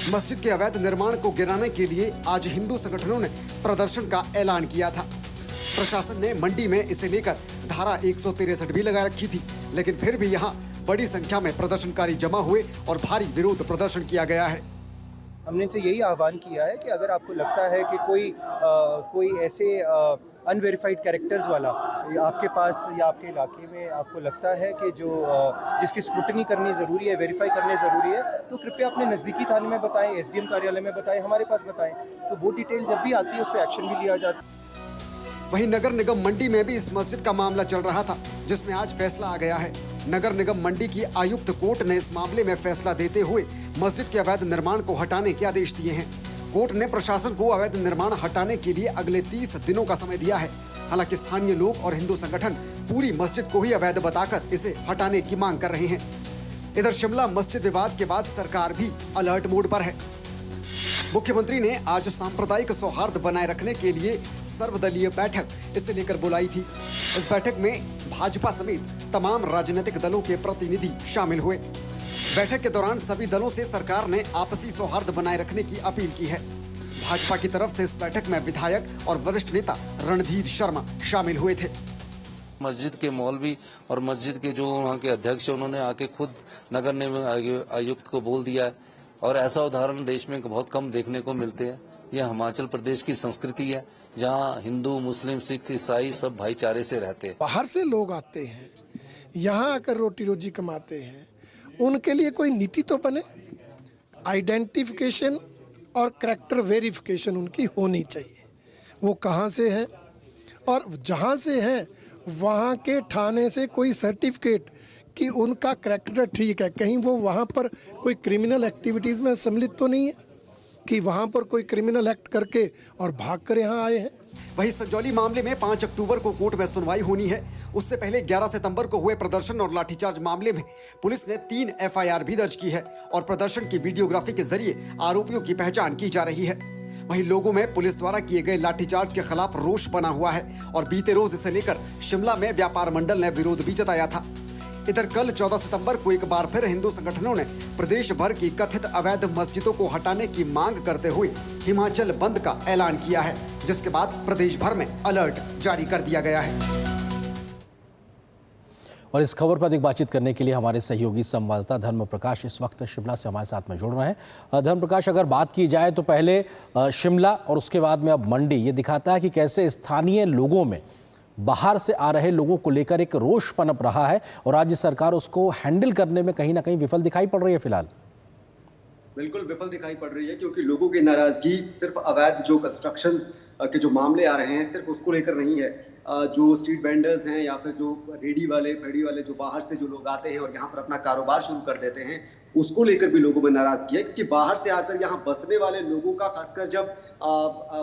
मस्जिद के अवैध निर्माण को गिराने के लिए आज हिंदू संगठनों ने प्रदर्शन का ऐलान किया था। प्रशासन ने मंडी में इसे लेकर धारा 163 भी लगा रखी थी, लेकिन फिर भी यहाँ बड़ी संख्या में प्रदर्शनकारी जमा हुए और भारी विरोध प्रदर्शन किया गया है। हमने इनसे यही आह्वान किया है कि अगर आपको लगता है कि कोई ऐसे अनवेरिफाइड कैरेक्टर्स वाला आपके पास या आपके इलाके में आपको लगता है कि जो जिसकी स्क्रूटनी करनी ज़रूरी है, वेरीफाई करने ज़रूरी है, तो कृपया अपने नज़दीकी थाने में बताएं, SDM कार्यालय में बताएं, हमारे पास बताएं। तो वो डिटेल जब भी आती है उस पर एक्शन भी लिया जाता है। वहीं नगर निगम मंडी में भी इस मस्जिद का मामला चल रहा था, जिसमें आज फैसला आ गया है। नगर निगम मंडी की आयुक्त कोर्ट ने इस मामले में फैसला देते हुए मस्जिद के अवैध निर्माण को हटाने के आदेश दिए हैं। कोर्ट ने प्रशासन को अवैध निर्माण हटाने के लिए अगले 30 दिनों का समय दिया है। हालांकि स्थानीय लोग और हिंदू संगठन पूरी मस्जिद को ही अवैध बताकर इसे हटाने की मांग कर रहे हैं। इधर शिमला मस्जिद विवाद के बाद सरकार भी अलर्ट मोड पर है। मुख्यमंत्री ने आज सांप्रदायिक सौहार्द बनाए रखने के लिए सर्वदलीय बैठक इसे लेकर बुलाई थी। इस बैठक में भाजपा समेत तमाम राजनीतिक दलों के प्रतिनिधि शामिल हुए। बैठक के दौरान सभी दलों से सरकार ने आपसी सौहार्द बनाए रखने की अपील की है। भाजपा की तरफ से इस बैठक में विधायक और वरिष्ठ नेता रणधीर शर्मा शामिल हुए थे। मस्जिद के मौलवी और मस्जिद के जो वहाँ के अध्यक्ष उन्होंने आके खुद नगर निगम आयुक्त को बोल दिया है, और ऐसा उदाहरण देश में बहुत कम देखने को मिलते हैं। यह हिमाचल प्रदेश की संस्कृति है, जहाँ हिंदू, मुस्लिम, सिख, ईसाई सब भाईचारे से रहते हैं। बाहर से लोग आते हैं, यहाँ आकर रोटी रोजी कमाते हैं, उनके लिए कोई नीति तो बने। आइडेंटिफिकेशन और कैरेक्टर वेरिफिकेशन उनकी होनी चाहिए। वो कहाँ से हैं और जहाँ से हैं वहाँ के थाने से कोई सर्टिफिकेट कि उनका कैरेक्टर ठीक है, कहीं वो वहाँ पर कोई क्रिमिनल एक्टिविटीज़ में सम्मिलित तो नहीं है कि वहाँ पर कोई क्रिमिनल एक्ट करके और भाग कर यहाँ आए हैं। वहीं संजौली मामले में 5 अक्टूबर को कोर्ट में सुनवाई होनी है। उससे पहले 11 सितंबर को हुए प्रदर्शन और लाठीचार्ज मामले में पुलिस ने 3 FIR भी दर्ज की है और प्रदर्शन की वीडियोग्राफी के जरिए आरोपियों की पहचान की जा रही है। वहीं लोगों में पुलिस द्वारा किए गए लाठीचार्ज के खिलाफ रोष बना हुआ है और बीते रोज इसे लेकर शिमला में व्यापार मंडल ने विरोध भी जताया था। इधर कल 14 सितंबर को एक बार फिर हिंदू संगठनों ने प्रदेश भर की कथित अवैध मस्जिदों को हटाने की मांग करते हुए हिमाचल बंद का ऐलान किया है, जिसके बाद प्रदेश भर में अलर्ट जारी कर दिया गया है। और इस खबर पर अधिक बातचीत करने के लिए हमारे सहयोगी संवाददाता धर्म प्रकाश इस वक्त शिमला से हमारे साथ में जुड़ रहे हैं। धर्म प्रकाश, अगर बात की जाए तो पहले शिमला और उसके बाद में अब मंडी, ये दिखाता है कि कैसे स्थानीय लोगों में बाहर से आ रहे लोगों को लेकर एक रोष पनप रहा है और राज्य सरकार उसको हैंडल करने में कहीं ना कहीं विफल दिखाई पड़ रही है। फिलहाल बिल्कुल विफल दिखाई पड़ रही है, क्योंकि लोगों की नाराजगी सिर्फ अवैध जो कंस्ट्रक्शंस के जो मामले आ रहे हैं सिर्फ उसको लेकर नहीं है। जो स्ट्रीट वेंडर्स हैं या फिर जो फेड़ी वाले जो बाहर से जो लोग आते हैं और यहाँ पर अपना कारोबार शुरू कर देते हैं, उसको लेकर भी लोगों में नाराजगी है। क्योंकि बाहर से आकर यहाँ बसने वाले लोगों का, खासकर जब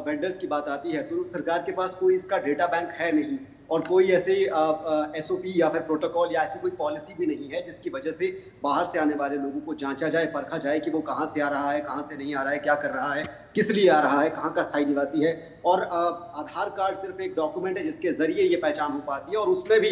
वेंडर्स की बात आती है, तो सरकार के पास कोई इसका डेटा बैंक है नहीं और कोई ऐसे SOP या फिर प्रोटोकॉल या ऐसी कोई पॉलिसी भी नहीं है जिसकी वजह से बाहर से आने वाले लोगों को जांचा जाए, परखा जाए कि वो कहाँ से आ रहा है, कहाँ से नहीं आ रहा है, क्या कर रहा है, किस लिए आ रहा है, कहाँ का स्थायी निवासी है। और आधार कार्ड सिर्फ एक डॉक्यूमेंट है जिसके जरिए ये पहचान हो पाती है और उसमें भी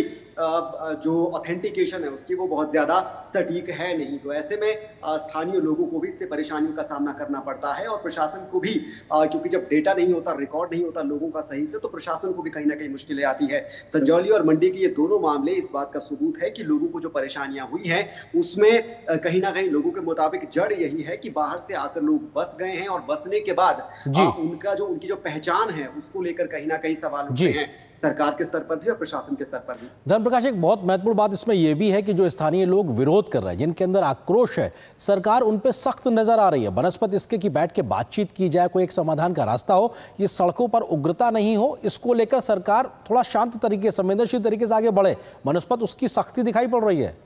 जो ऑथेंटिकेशन है उसकी वो बहुत ज्यादा सटीक है नहीं। तो ऐसे में स्थानीय लोगों को भी इससे परेशानियों का सामना करना पड़ता है और प्रशासन को भी, क्योंकि जब डेटा नहीं होता, रिकॉर्ड नहीं होता लोगों का सही से, तो प्रशासन को भी कहीं ना कहीं मुश्किलें आती है। संजौली और मंडी के ये दोनों मामले इस बात का सबूत है कि लोगों को जो परेशानियां हुई हैं उसमें कहीं ना कहीं लोगों के मुताबिक जड़ यही है कि बाहर से आकर लोग बस गए हैं और बसने के बाद उनकी जो पहचान है उसको लेकर कहीं ना कहीं सवाल उठते हैं सरकार के स्तर पर भी और प्रशासन के स्तर पर भी। धर्मप्रकाश, एक बहुत महत्वपूर्ण बात इसमें यह भी है कि जो स्थानीय लोग विरोध कर रहे हैं, जिनके अंदर आक्रोश है, सरकार उन पे सख्त नजर आ रही है। बनस्पत इसके की बैठ के बातचीत की जाए, कोई एक समाधान का रास्ता हो, ये सड़कों पर उग्रता नहीं हो, इसको लेकर सरकार थोड़ा शांत तरीके, संवेदनशील तरीके से आगे बढ़े, बनस्पत उसकी सख्ती दिखाई पड़ रही है।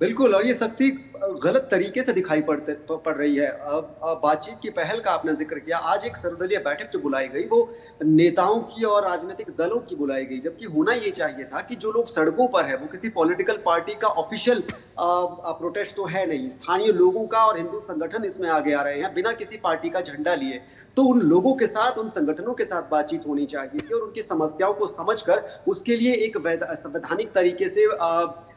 बिल्कुल, और ये सख्ती गलत तरीके से दिखाई पड़ रही है। बातचीत की पहल का आपने जिक्र किया, आज एक सर्वदलीय बैठक जो बुलाई गई वो नेताओं की और राजनीतिक दलों की बुलाई गई, जबकि होना ये चाहिए था कि जो लोग सड़कों पर है वो किसी पॉलिटिकल पार्टी का ऑफिशियल प्रोटेस्ट तो है नहीं, स्थानीय लोगों का, और हिंदू संगठन इसमें आगे आ रहे हैं बिना किसी पार्टी का झंडा लिए। तो उन लोगों के साथ, उन संगठनों के साथ बातचीत होनी चाहिए थी और उनकी समस्याओं को समझकर उसके लिए एक संवैधानिक तरीके से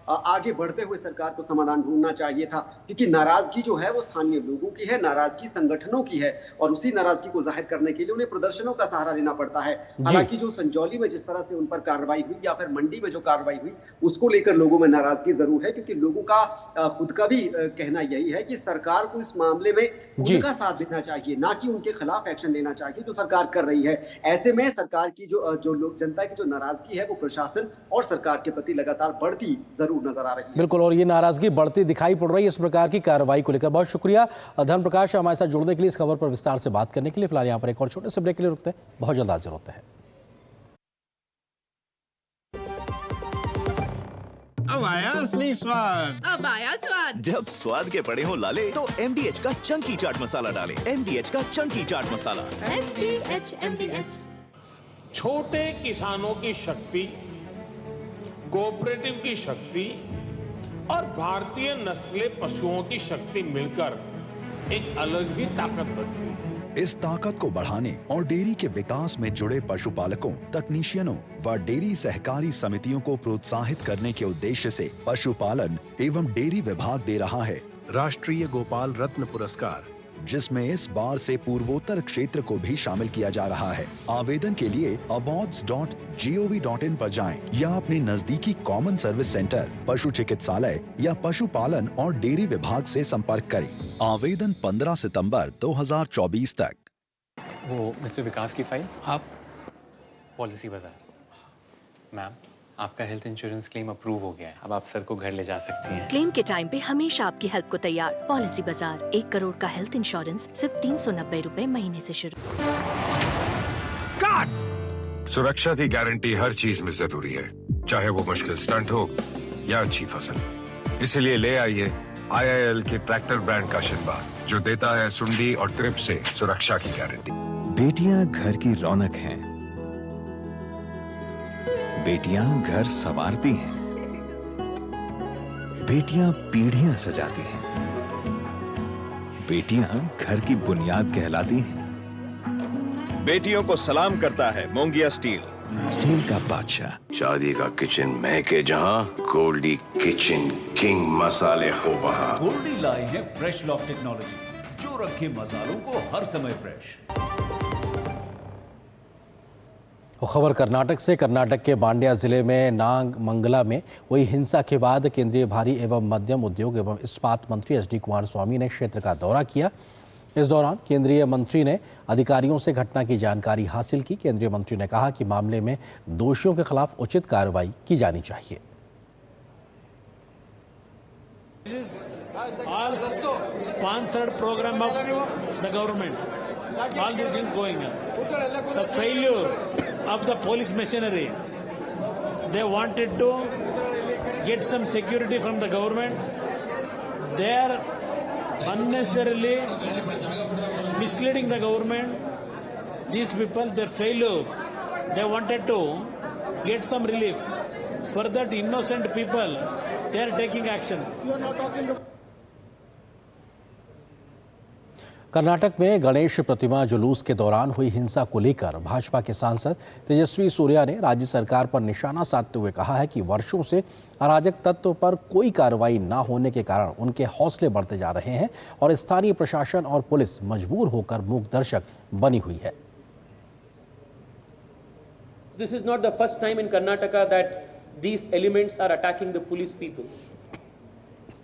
आगे बढ़ते हुए सरकार को समाधान ढूंढना चाहिए था। क्योंकि नाराजगी जो है वो स्थानीय लोगों की है, नाराजगी संगठनों की है और उसी नाराजगी को जाहिर करने के लिए उन्हें प्रदर्शनों का सहारा लेना पड़ता है। हालांकि जो संजौली में जिस तरह से उन पर कार्रवाई हुई या फिर मंडी में जो कार्रवाई हुई उसको लेकर लोगों में नाराजगी जरूर है, क्योंकि लोगों का खुद का भी कहना यही है कि सरकार को इस मामले में उनका साथ देना चाहिए, ना कि उनके खिलाफ एक्शन लेना चाहिए जो सरकार कर रही है। ऐसे में सरकार की जो लोग, जनता की जो नाराजगी है वो प्रशासन और सरकार के प्रति लगातार बढ़ती नजर आ रही है। बिल्कुल, और ये नाराजगी बढ़ती दिखाई पड़ रही है इस प्रकार की कार्रवाई को लेकर। बहुत शुक्रिया धर्म प्रकाश हमारे साथ जुड़ने के लिए, इस खबर पर विस्तार से बात करने के लिए। फिलहाल यहाँ पर एक और छोटे से ब्रेक के लिए रुकते हैं, बहुत जल्द हाजिर होते हैं। अब आया असली स्वाद, अब आया स्वाद। जब स्वाद के पड़े हो लाले तो MDH का चंकी चाट मसाला डालें। MDH का चंकी चाट मसाला। MDH। छोटे किसानों की शक्ति, कोऑपरेटिव की शक्ति और भारतीय नस्ले पशुओं की शक्ति मिलकर एक अलग ही ताकत बनती है। इस ताकत को बढ़ाने और डेयरी के विकास में जुड़े पशुपालकों, तकनीशियनों व डेयरी सहकारी समितियों को प्रोत्साहित करने के उद्देश्य से पशुपालन एवं डेयरी विभाग दे रहा है राष्ट्रीय गोपाल रत्न पुरस्कार, जिसमें इस बार से पूर्वोत्तर क्षेत्र को भी शामिल किया जा रहा है। आवेदन के लिए awards.gov.in पर जाएं या अपने नजदीकी कॉमन सर्विस सेंटर, पशु चिकित्सालय या पशुपालन और डेयरी विभाग से संपर्क करें। आवेदन 15 सितंबर 2024 तक। वो मिस्टर विकास की फाइल आप पॉलिसी बाजार। मैम, आपका हेल्थ इंश्योरेंस क्लेम अप्रूव हो गया है। अब आप सर को घर ले जा सकती हैं। क्लेम के टाइम पे हमेशा आपकी हेल्प को तैयार। पॉलिसी बाजार, 1 करोड़ का हेल्थ इंश्योरेंस सिर्फ 390 रुपए महीने से शुरू। सुरक्षा की गारंटी हर चीज में जरूरी है, चाहे वो मुश्किल स्टंट हो या अच्छी फसल। इसलिए ले आइए IIL के ट्रैक्टर ब्रांड का शिनबा, जो देता है सुंडी और ट्रिप से सुरक्षा की गारंटी। बेटियां घर की रौनक हैं। बेटियां घर संवारती हैं। बेटियां पीढ़ियां सजाती हैं। बेटियां घर की बुनियाद कहलाती हैं। बेटियों को सलाम करता है मोंगिया स्टील, स्टील का बादशाह। शादी का किचन महके जहां, गोल्डी किचन किंग मसाले हो वहां। गोल्डी लाए हैं फ्रेश लॉक टेक्नोलॉजी, जो रखे मसालों को हर समय फ्रेश। खबर कर्नाटक से। कर्नाटक के मांड्या जिले में नागमंगला में हुई हिंसा के बाद केंद्रीय भारी एवं मध्यम उद्योग एवं इस्पात मंत्री HD कुमारस्वामी ने क्षेत्र का दौरा किया। इस दौरान केंद्रीय मंत्री ने अधिकारियों से घटना की जानकारी हासिल की। केंद्रीय मंत्री ने कहा कि मामले में दोषियों के खिलाफ उचित कार्रवाई की जानी चाहिए। Sponsored program of the government. All this is going on. The failure of the police machinery. They wanted to get some security from the government. They are unnecessarily misleading the government. These people, their failure, they wanted to get some relief. For that innocent people, they are taking action. You are not talking. Karnataka में गणेश प्रतिमा जुलूस के दौरान हुई हिंसा को लेकर भाजपा के सांसद तेजस्वी सूर्या ने राज्य सरकार पर निशाना साधते हुए कहा है कि वर्षों से अराजक तत्व पर कोई कार्रवाई न होने के कारण उनके हौसले बढ़ते जा रहे हैं और स्थानीय प्रशासन और पुलिस मजबूर होकर मूक दर्शक बनी हुई है। This is not the first time in Karnataka that these elements are attacking the police people.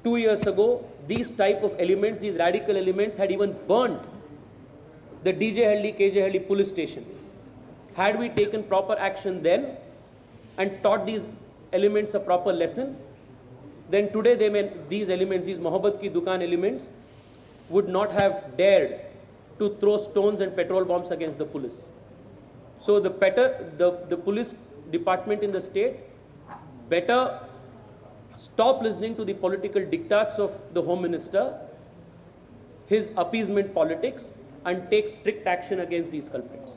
2 years ago, these type of elements, these radical elements had even burnt the DJ Halli, KJ Halli police station. Had we taken proper action then and taught these elements a proper lesson, then today these elements, these Mohabbat ki Dukan elements, would not have dared to throw stones and petrol bombs against the police. So the police department in the state better stop listening to the political diktats of the Home Minister, his appeasement politics, and take strict action against these culprits.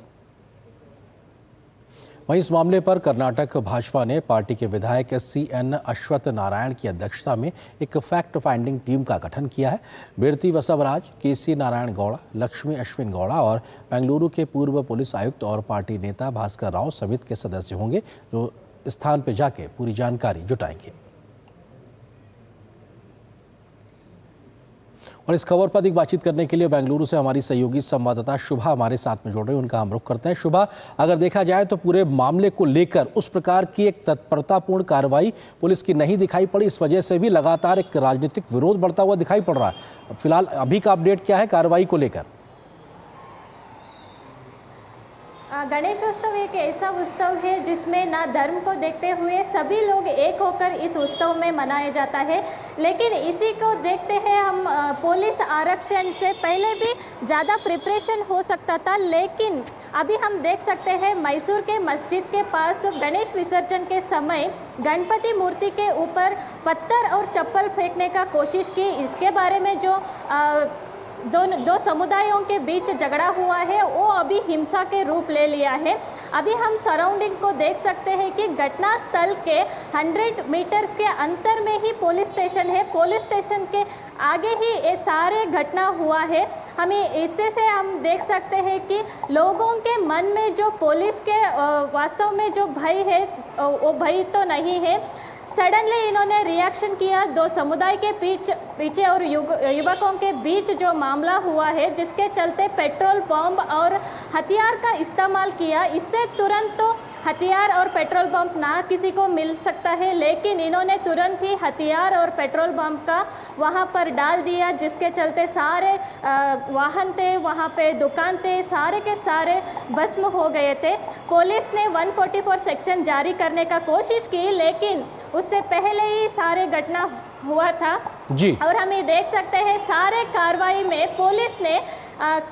वहीं इस मामले पर कर्नाटक भाजपा ने पार्टी के विधायक CN अश्वत्थ नारायण की अध्यक्षता में एक फैक्ट फाइंडिंग टीम का गठन किया है। बिरती वसवराज, KC नारायण गौड़ा, लक्ष्मी अश्विन गौड़ा और बेंगलुरु के पूर्व पुलिस आयुक्त और पार्टी नेता भास्कर राव समिति के सदस्य होंगे, जो स्थान पर जाके पूरी जानकारी जुटाएंगे। और इस खबर पर अधिक बातचीत करने के लिए बेंगलुरु से हमारी सहयोगी संवाददाता शुभा हमारे साथ में जुड़ रही है। उनका हम रुख करते हैं। शुभा, अगर देखा जाए तो पूरे मामले को लेकर उस प्रकार की एक तत्परतापूर्ण कार्रवाई पुलिस की नहीं दिखाई पड़ी, इस वजह से भी लगातार एक राजनीतिक विरोध बढ़ता हुआ दिखाई पड़ रहा है। फिलहाल अभी का अपडेट क्या है कार्रवाई को लेकर? गणेशोत्सव एक ऐसा उत्सव है जिसमें ना धर्म को देखते हुए सभी लोग एक होकर इस उत्सव में मनाया जाता है, लेकिन इसी को देखते हैं हम पुलिस आरक्षण से पहले भी ज़्यादा प्रिपरेशन हो सकता था, लेकिन अभी हम देख सकते हैं मैसूर के मस्जिद के पास गणेश विसर्जन के समय गणपति मूर्ति के ऊपर पत्थर और चप्पल फेंकने का कोशिश की। इसके बारे में जो दो समुदायों के बीच झगड़ा हुआ है वो अभी हिंसा के रूप ले लिया है। अभी हम सराउंडिंग को देख सकते हैं कि घटना स्थल के 100 मीटर के अंतर में ही पुलिस स्टेशन है। पुलिस स्टेशन के आगे ही ये सारे घटना हुआ है। हमें इससे से हम देख सकते हैं कि लोगों के मन में जो पुलिस के वास्तव में जो भय है वो भय तो नहीं है। सडनली इन्होंने रिएक्शन किया। दो समुदाय के पीछे और युवकों के बीच जो मामला हुआ है, जिसके चलते पेट्रोल बम और हथियार का इस्तेमाल किया। इससे तुरंत तो हथियार और पेट्रोल बम ना किसी को मिल सकता है, लेकिन इन्होंने तुरंत ही हथियार और पेट्रोल बम का वहाँ पर डाल दिया, जिसके चलते सारे वाहन थे, वहाँ पे दुकान थे, सारे के सारे भस्म हो गए थे। पुलिस ने 144 सेक्शन जारी करने का कोशिश की, लेकिन उससे पहले ही सारे घटना हुआ था जी। और हम ये देख सकते हैं सारे कार्रवाई में पुलिस ने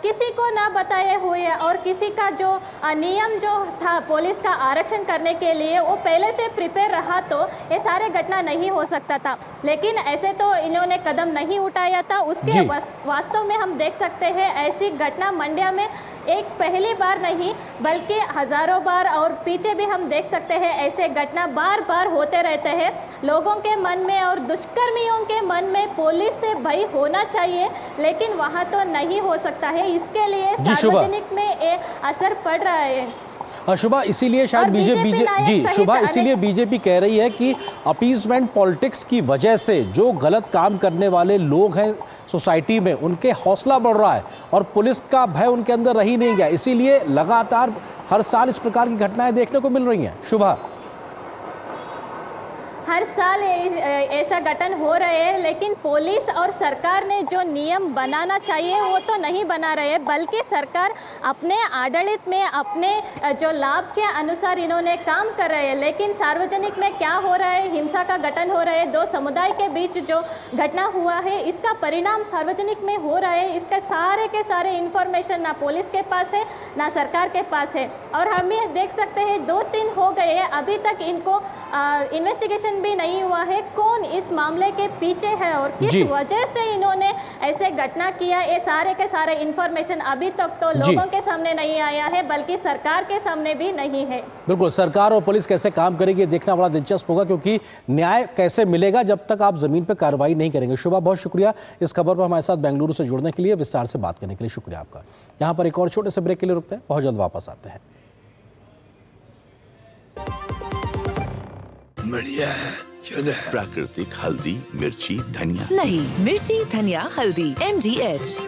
किसी को ना बताए हुए और किसी का जो नियम जो था पुलिस का आरक्षण करने के लिए वो पहले से प्रिपेयर रहा तो ये सारे घटना नहीं हो सकता था, लेकिन ऐसे तो इन्होंने कदम नहीं उठाया था। उसके वास्तव में हम देख सकते हैं ऐसी घटना मंड्या में एक पहली बार नहीं बल्कि हजारों बार और पीछे भी हम देख सकते हैं ऐसे घटना बार बार होते रहते हैं। लोगों के मन में और दुष्कर्मियों के मन में पुलिस से भय होना चाहिए, लेकिन वहाँ तो नहीं हो सकता है। इसके लिए सार्वजनिक में असर पड़ रहा है। शुभा, इसीलिए शायद बीजेपी कह रही है कि अपीजमेंट पॉलिटिक्स की वजह से जो गलत काम करने वाले लोग हैं सोसाइटी में उनके हौसला बढ़ रहा है और पुलिस का भय उनके अंदर रही नहीं गया, इसीलिए लगातार हर साल इस प्रकार की घटनाएं देखने को मिल रही हैं। शुभा, हर साल ऐसा घटन हो रहे हैं, लेकिन पुलिस और सरकार ने जो नियम बनाना चाहिए वो तो नहीं बना रहे, बल्कि सरकार अपने आडಳಿत में अपने जो लाभ के अनुसार इन्होंने काम कर रहे हैं। लेकिन सार्वजनिक में क्या हो रहा है, हिंसा का घटन हो रहा है, दो समुदाय के बीच जो घटना हुआ है इसका परिणाम सार्वजनिक में हो रहा है। इसके सारे के सारे इंफॉर्मेशन ना पुलिस के पास है ना सरकार के पास है, और हम ये देख सकते हैं 2 दिन हो गए हैं अभी तक इनको इन्वेस्टिगेशन भी नहीं हुआ है कौन इस मामले के पीछे है और किस वजह से इन्होंने ऐसे घटना किया। ये सारे के सारे इंफॉर्मेशन अभी तक तो लोगों के सामने नहीं आया है, बल्कि सरकार के सामने भी नहीं है। बिल्कुल, सरकार और पुलिस कैसे काम करेगी देखना बड़ा दिलचस्प होगा, क्योंकि न्याय कैसे मिलेगा जब तक आप जमीन पर कार्रवाई नहीं करेंगे। शुभा, बहुत शुक्रिया इस खबर पर हमारे साथ बेंगलुरु से जुड़ने के लिए, विस्तार से बात करने के लिए शुक्रिया आपका। यहाँ पर एक और छोटे से ब्रेक के लिए रुकते हैं, बहुत जल्द वापस आते हैं। बढ़िया है, प्राकृतिक हल्दी, मिर्ची, धनिया। नहीं, मिर्ची, धनिया, हल्दी, MDH।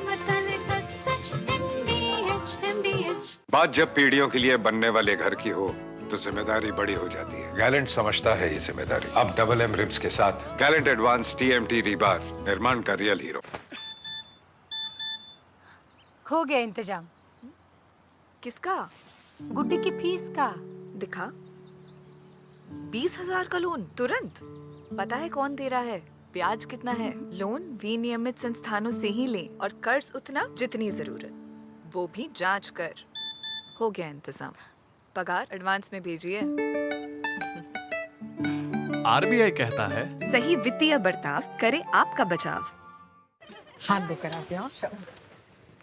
बात जब पीढ़ियों के लिए बनने वाले घर की हो तो जिम्मेदारी बड़ी हो जाती है। गैलेंट समझता है ये जिम्मेदारी। अब डबल M रिब्स के साथ गैलेंट एडवांस TMT रीबार, निर्माण का रियल हीरो। हो गया इंतजाम। किसका? गुड्डी की फीस का। दिखा। 20,000 का लोन तुरंत। पता है कौन दे रहा है, ब्याज कितना है? लोन विनियमित संस्थानों से ही लें और कर्ज उतना जितनी जरूरत, वो भी जांच कर। हो गया इंतजाम। पगार एडवांस में भेजिए। RBI कहता है सही वित्तीय बर्ताव करे आपका बचाव। हाथ धोकर आते हैं।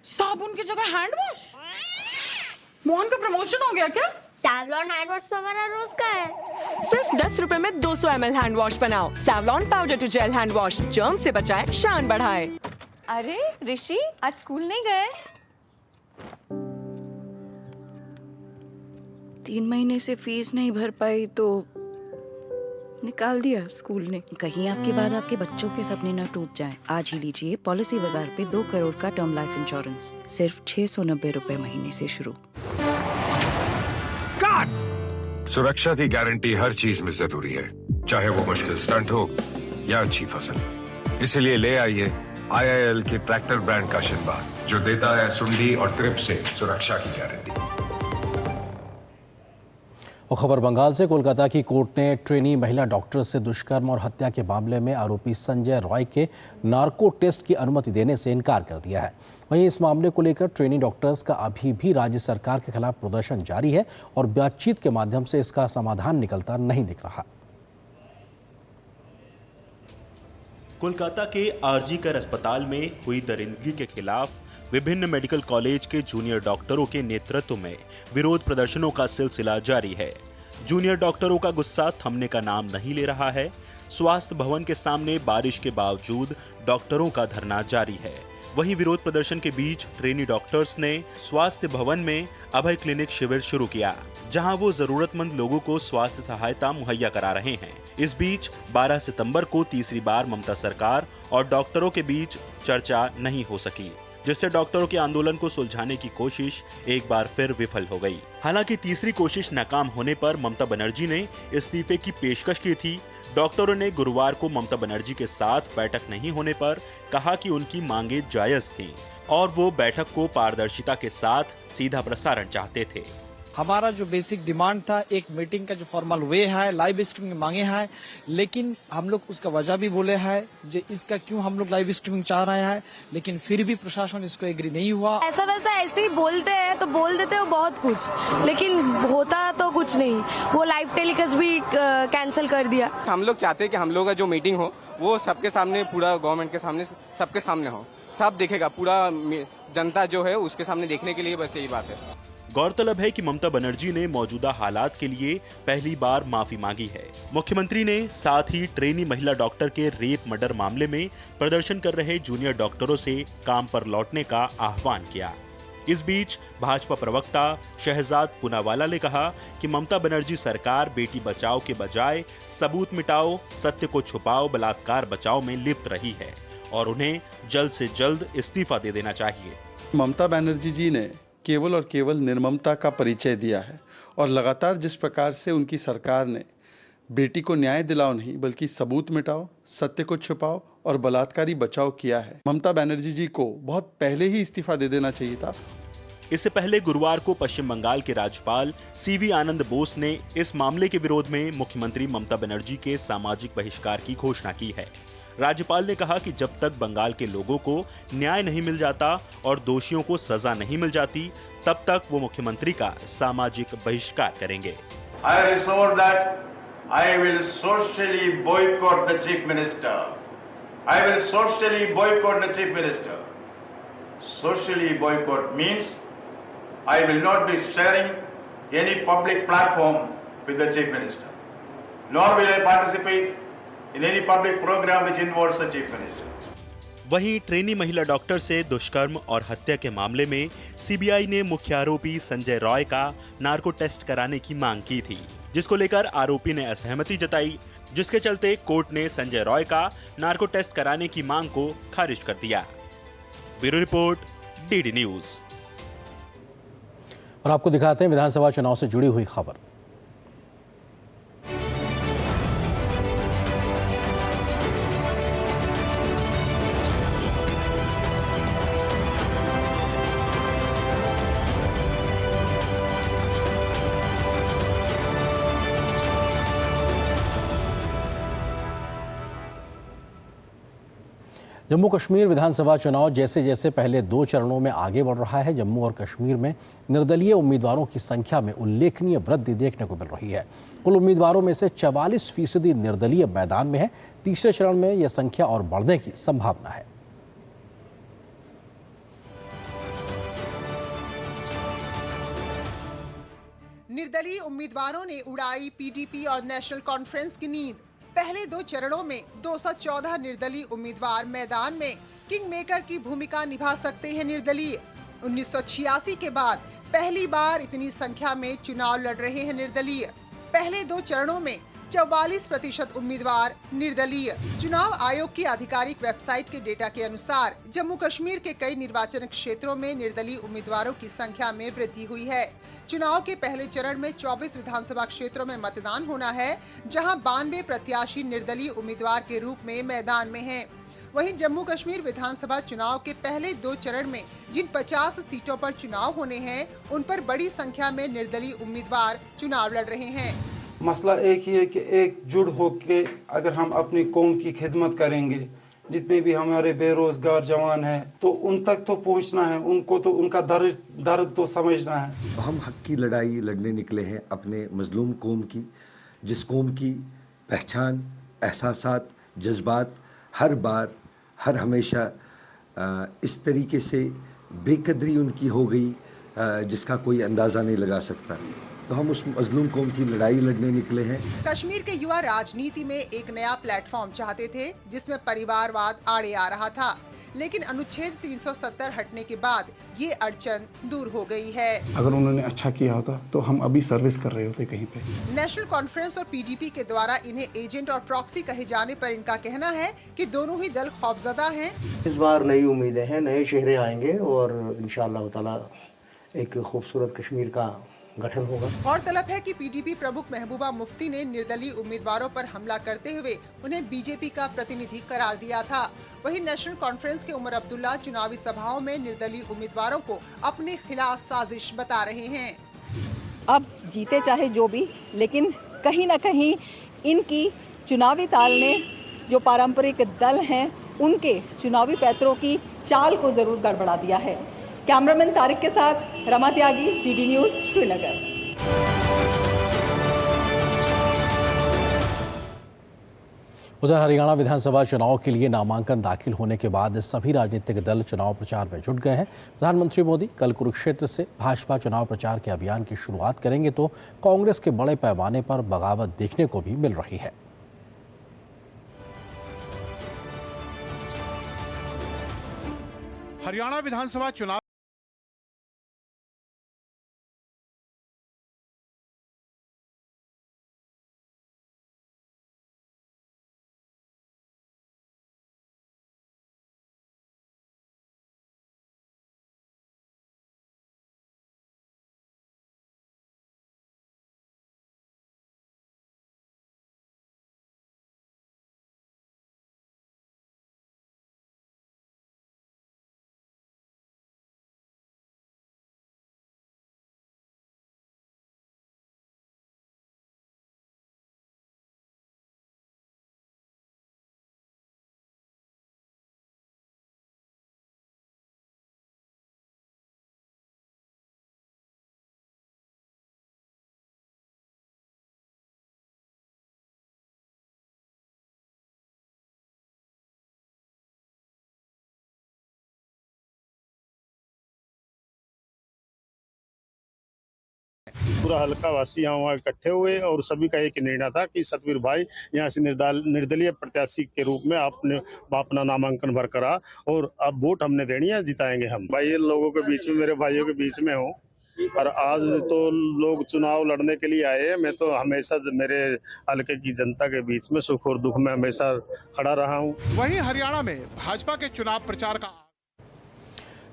साबुन की जगह हैंड वॉश। मोहन का प्रमोशन हो गया क्या? सैवलॉन हैंड वॉश तो हमारा रोज का है। सिर्फ 10 रुपए में 200 ml हैंड वॉश बनाओ। Savlon powder to gel hand wash, germ से बचाए, शान बढ़ाए। अरे ऋषि, आज स्कूल नहीं गए? 3 महीने से फीस नहीं भर पाई तो निकाल दिया स्कूल ने। कहीं आपके बाद आपके बच्चों के सपने न टूट जाएं। आज ही लीजिए पॉलिसी बाजार पे 2 करोड़ का टर्म लाइफ इंश्योरेंस, सिर्फ 690 रुपए महीने से शुरू। सुरक्षा की गारंटी हर चीज में जरूरी है, चाहे वो मुश्किल स्टंट हो या अच्छी फसल। इसलिए ले आइए IIL के ट्रैक्टर ब्रांड का शिनबा, जो देता है सुंडी और ट्रिप से सुरक्षा की गारंटी। और खबर बंगाल से, कोलकाता की कोर्ट ने ट्रेनी महिला डॉक्टर से दुष्कर्म और हत्या के मामले में आरोपी संजय रॉय के नार्को टेस्ट की अनुमति देने से इनकार कर दिया है। वहीं इस मामले को लेकर ट्रेनी डॉक्टर्स का अभी भी राज्य सरकार के खिलाफ प्रदर्शन जारी है और बातचीत के माध्यम से इसका समाधान निकलता नहीं दिख रहा। कोलकाता के RG कर अस्पताल में हुई दरिंदगी के खिलाफ विभिन्न मेडिकल कॉलेज के जूनियर डॉक्टरों के नेतृत्व में विरोध प्रदर्शनों का सिलसिला जारी है। जूनियर डॉक्टरों का गुस्सा थमने का नाम नहीं ले रहा है। स्वास्थ्य भवन के सामने बारिश के बावजूद डॉक्टरों का धरना जारी है। वहीं विरोध प्रदर्शन के बीच ट्रेनी डॉक्टर्स ने स्वास्थ्य भवन में अभय क्लिनिक शिविर शुरू किया। जहां वो जरूरतमंद लोगों को स्वास्थ्य सहायता मुहैया करा रहे हैं। इस बीच 12 सितंबर को तीसरी बार ममता सरकार और डॉक्टरों के बीच चर्चा नहीं हो सकी, जिससे डॉक्टरों के आंदोलन को सुलझाने की कोशिश एक बार फिर विफल हो गई। हालांकि तीसरी कोशिश नाकाम होने पर ममता बनर्जी ने इस्तीफे की पेशकश की थी। डॉक्टरों ने गुरुवार को ममता बनर्जी के साथ बैठक नहीं होने पर कहा कि उनकी मांगे जायज थीं और वो बैठक को पारदर्शिता के साथ सीधा प्रसारण चाहते थे। हमारा जो बेसिक डिमांड था, एक मीटिंग का जो फॉर्मल वे है, लाइव स्ट्रीमिंग मांगे हैं, लेकिन हम लोग उसका वजह भी बोले हैं जो इसका क्यों हम लोग लाइव स्ट्रीमिंग चाह रहे हैं, लेकिन फिर भी प्रशासन इसको एग्री नहीं हुआ। ऐसा वैसा ऐसे ही बोलते हैं तो बोल देते हो बहुत कुछ, लेकिन होता तो कुछ नहीं। वो लाइव टेलीकास्ट भी कैंसिल कर दिया। हम लोग चाहते हैं कि हम लोग का जो मीटिंग हो वो सबके सामने, पूरा गवर्नमेंट के सामने, सबके सामने हो, सब देखेगा, पूरा जनता जो है उसके सामने देखने के लिए, बस यही बात है। गौरतलब है कि ममता बनर्जी ने मौजूदा हालात के लिए पहली बार माफी मांगी है। मुख्यमंत्री ने साथ ही ट्रेनी महिला डॉक्टर के रेप मर्डर मामले में प्रदर्शन कर रहे जूनियर डॉक्टरों से काम पर लौटने का आह्वान किया। इस बीच भाजपा प्रवक्ता शहजाद पूनावाला ने कहा कि ममता बनर्जी सरकार बेटी बचाओ के बजाय सबूत मिटाओ, सत्य को छुपाओ, बलात्कार बचाओ में लिप्त रही है और उन्हें जल्द से जल्द इस्तीफा दे देना चाहिए। ममता बनर्जी जी ने केवल और केवल निर्ममता का परिचय दिया है और लगातार जिस प्रकार से उनकी सरकार ने बेटी को न्याय दिलाओ नहीं बल्कि सबूत मिटाओ, सत्य को छुपाओ और बलात्कारी बचाओ किया है, ममता बनर्जी जी को बहुत पहले ही इस्तीफा दे देना चाहिए था। इससे पहले गुरुवार को पश्चिम बंगाल के राज्यपाल सीवी आनंद बोस ने इस मामले के विरोध में मुख्यमंत्री ममता बनर्जी के सामाजिक बहिष्कार की घोषणा की है। राज्यपाल ने कहा कि जब तक बंगाल के लोगों को न्याय नहीं मिल जाता और दोषियों को सजा नहीं मिल जाती, तब तक वो मुख्यमंत्री का सामाजिक बहिष्कार करेंगे। I resolve that I will socially boycott the chief minister. I will socially boycott the chief minister. Socially boycott means I will not be sharing any public platform with the chief minister, nor will I participate in any public program which involves the chief minister. वहीं ट्रेनी महिला डॉक्टर से दुष्कर्म और हत्या के मामले में सीबीआई ने मुख्य आरोपी संजय रॉय का नार्को टेस्ट कराने की मांग की थी, जिसको लेकर आरोपी ने असहमति जताई, जिसके चलते कोर्ट ने संजय रॉय का नार्को टेस्ट कराने की मांग को खारिज कर दिया। Bureau report, DD news. और आपको दिखाते हैं विधानसभा चुनाव से जुड़ी हुई खबर। जम्मू कश्मीर विधानसभा चुनाव जैसे जैसे पहले 2 चरणों में आगे बढ़ रहा है, जम्मू और कश्मीर में निर्दलीय उम्मीदवारों की संख्या में उल्लेखनीय वृद्धि देखने को मिल रही है। कुल उम्मीदवारों में से 44% निर्दलीय मैदान में है। तीसरे चरण में यह संख्या और बढ़ने की संभावना है। निर्दलीय उम्मीदवारों ने उड़ाई पीडीपी और नेशनल कॉन्फ्रेंस की नींद। पहले 2 चरणों में 214 निर्दलीय उम्मीदवार मैदान में किंग मेकर की भूमिका निभा सकते हैं। निर्दलीय 1986 के बाद पहली बार इतनी संख्या में चुनाव लड़ रहे हैं निर्दलीय। पहले 2 चरणों में 44% उम्मीदवार निर्दलीय। चुनाव आयोग की आधिकारिक वेबसाइट के डेटा के अनुसार जम्मू कश्मीर के कई निर्वाचन क्षेत्रों में निर्दलीय उम्मीदवारों की संख्या में वृद्धि हुई है। चुनाव के पहले चरण में 24 विधानसभा क्षेत्रों में मतदान होना है, जहां 92 प्रत्याशी निर्दलीय उम्मीदवार के रूप में मैदान में हैं। वहीं जम्मू कश्मीर विधानसभा चुनाव के पहले 2 चरण में जिन 50 सीटों पर चुनाव होने हैं, उन पर बड़ी संख्या में निर्दलीय उम्मीदवार चुनाव लड़ रहे हैं। मसला एक ही है कि एकजुट होकर अगर हम अपनी कौम की खिदमत करेंगे, जितने भी हमारे बेरोजगार जवान हैं, तो उन तक तो पहुंचना है, उनको तो उनका दर्द तो समझना है। हम हक की लड़ाई लड़ने निकले हैं अपने मजलूम कौम की, जिस कौम की पहचान, एहसासात, जज्बात हर बार हर हमेशा इस तरीके से बेकदरी उनकी हो गई जिसका कोई अंदाज़ा नहीं लगा सकता। तो हम उस मजलूम कौम की लड़ाई लड़ने निकले हैं। कश्मीर के युवा राजनीति में एक नया प्लेटफॉर्म चाहते थे जिसमें परिवारवाद आड़े आ रहा था, लेकिन अनुच्छेद 370 हटने के बाद ये अड़चन दूर हो गई है। अगर उन्होंने अच्छा किया होता तो हम अभी सर्विस कर रहे होते कहीं पे। नेशनल कॉन्फ्रेंस और पीडीपी के द्वारा इन्हें एजेंट और प्रॉक्सी कहे जाने पर इनका कहना है कि दोनों ही दल खौफजदा हैं। इस बार नई उम्मीदें हैं, नए चेहरे आएंगे और इंशाअल्लाह ताला एक खूबसूरत कश्मीर का गठन होगा। गौरतलब है कि पीडीपी प्रमुख महबूबा मुफ्ती ने निर्दलीय उम्मीदवारों पर हमला करते हुए उन्हें बीजेपी का प्रतिनिधि करार दिया था। वहीं नेशनल कॉन्फ्रेंस के उमर अब्दुल्ला चुनावी सभाओं में निर्दलीय उम्मीदवारों को अपने खिलाफ साजिश बता रहे हैं। अब जीते चाहे जो भी, लेकिन कहीं न कहीं इनकी चुनावी ताल ने जो पारंपरिक दल हैं उनके चुनावी पैतरों की चाल को जरूर गड़बड़ा दिया है। कैमरामैन तारिक के साथ रमा त्यागी, जीडी न्यूज़, श्रीनगर। उधर हरियाणा विधानसभा चुनाव के लिए नामांकन दाखिल होने के बाद सभी राजनीतिक दल चुनाव प्रचार में जुट गए हैं। प्रधानमंत्री मोदी कल कुरुक्षेत्र से भाजपा चुनाव प्रचार के अभियान की शुरुआत करेंगे तो कांग्रेस के बड़े पैमाने पर बगावत देखने को भी मिल रही है। हरियाणा विधानसभा चुनाव पूरा हल्का वासी यहाँ वहाँ इकट्ठे हुए और सभी का एक निर्णय था कि सतवीर भाई यहाँ से निर्दलीय प्रत्याशी के रूप में आपने अपना नामांकन भर करा और अब वोट हमने देनी है, जिताएंगे हम। भाई लोगों के बीच में, मेरे भाइयों के बीच में हूँ और आज तो लोग चुनाव लड़ने के लिए आए हैं। मैं तो हमेशा मेरे हल्के की जनता के बीच में सुख और दुख में हमेशा खड़ा रहा हूँ। वहीं हरियाणा में भाजपा के चुनाव प्रचार का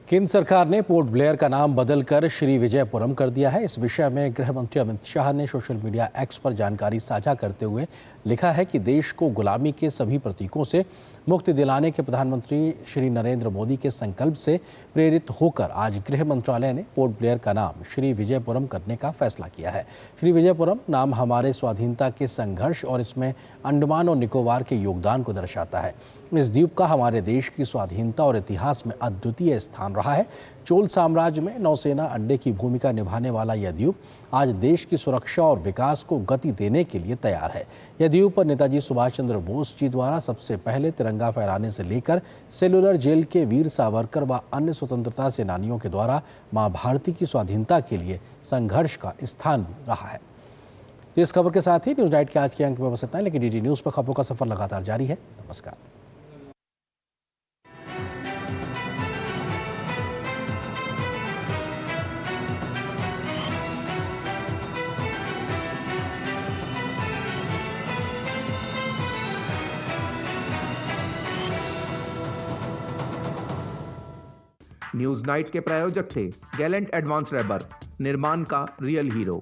केंद्र सरकार ने पोर्ट ब्लेयर का नाम बदलकर श्री विजयपुरम कर दिया है। इस विषय में गृह मंत्री अमित शाह ने सोशल मीडिया एक्स पर जानकारी साझा करते हुए लिखा है कि देश को गुलामी के सभी प्रतीकों से मुक्ति दिलाने के प्रधानमंत्री श्री नरेंद्र मोदी के संकल्प से प्रेरित होकर आज गृह मंत्रालय ने पोर्ट ब्लेयर का नाम श्री विजयपुरम करने का फैसला किया है। श्री विजयपुरम नाम हमारे स्वाधीनता के संघर्ष और इसमें अंडमान और निकोबार के योगदान को दर्शाता है। इस द्वीप का हमारे देश की स्वाधीनता और इतिहास में अद्वितीय स्थान रहा है। चोल साम्राज्य में नौसेना अड्डे की भूमिका निभाने वाला यह द्वीप आज देश की सुरक्षा और विकास को गति देने के लिए तैयार है। यह द्वीप पर नेताजी सुभाष चंद्र बोस जी द्वारा सबसे पहले तिरंगा फहराने से लेकर सेलुलर जेल के वीर सावरकर व अन्य स्वतंत्रता सेनानियों के द्वारा मां भारती की स्वाधीनता के लिए संघर्ष का स्थान भी रहा है। तो इस खबर के साथ ही न्यूज नाइट के आज के अंक में बस इतना है, लेकिन डीडी न्यूज पर खबरों का सफर लगातार जारी है। नमस्कार। न्यूज नाइट के प्रायोजक थे गैलेंट एडवांस रैबर, निर्माण का रियल हीरो।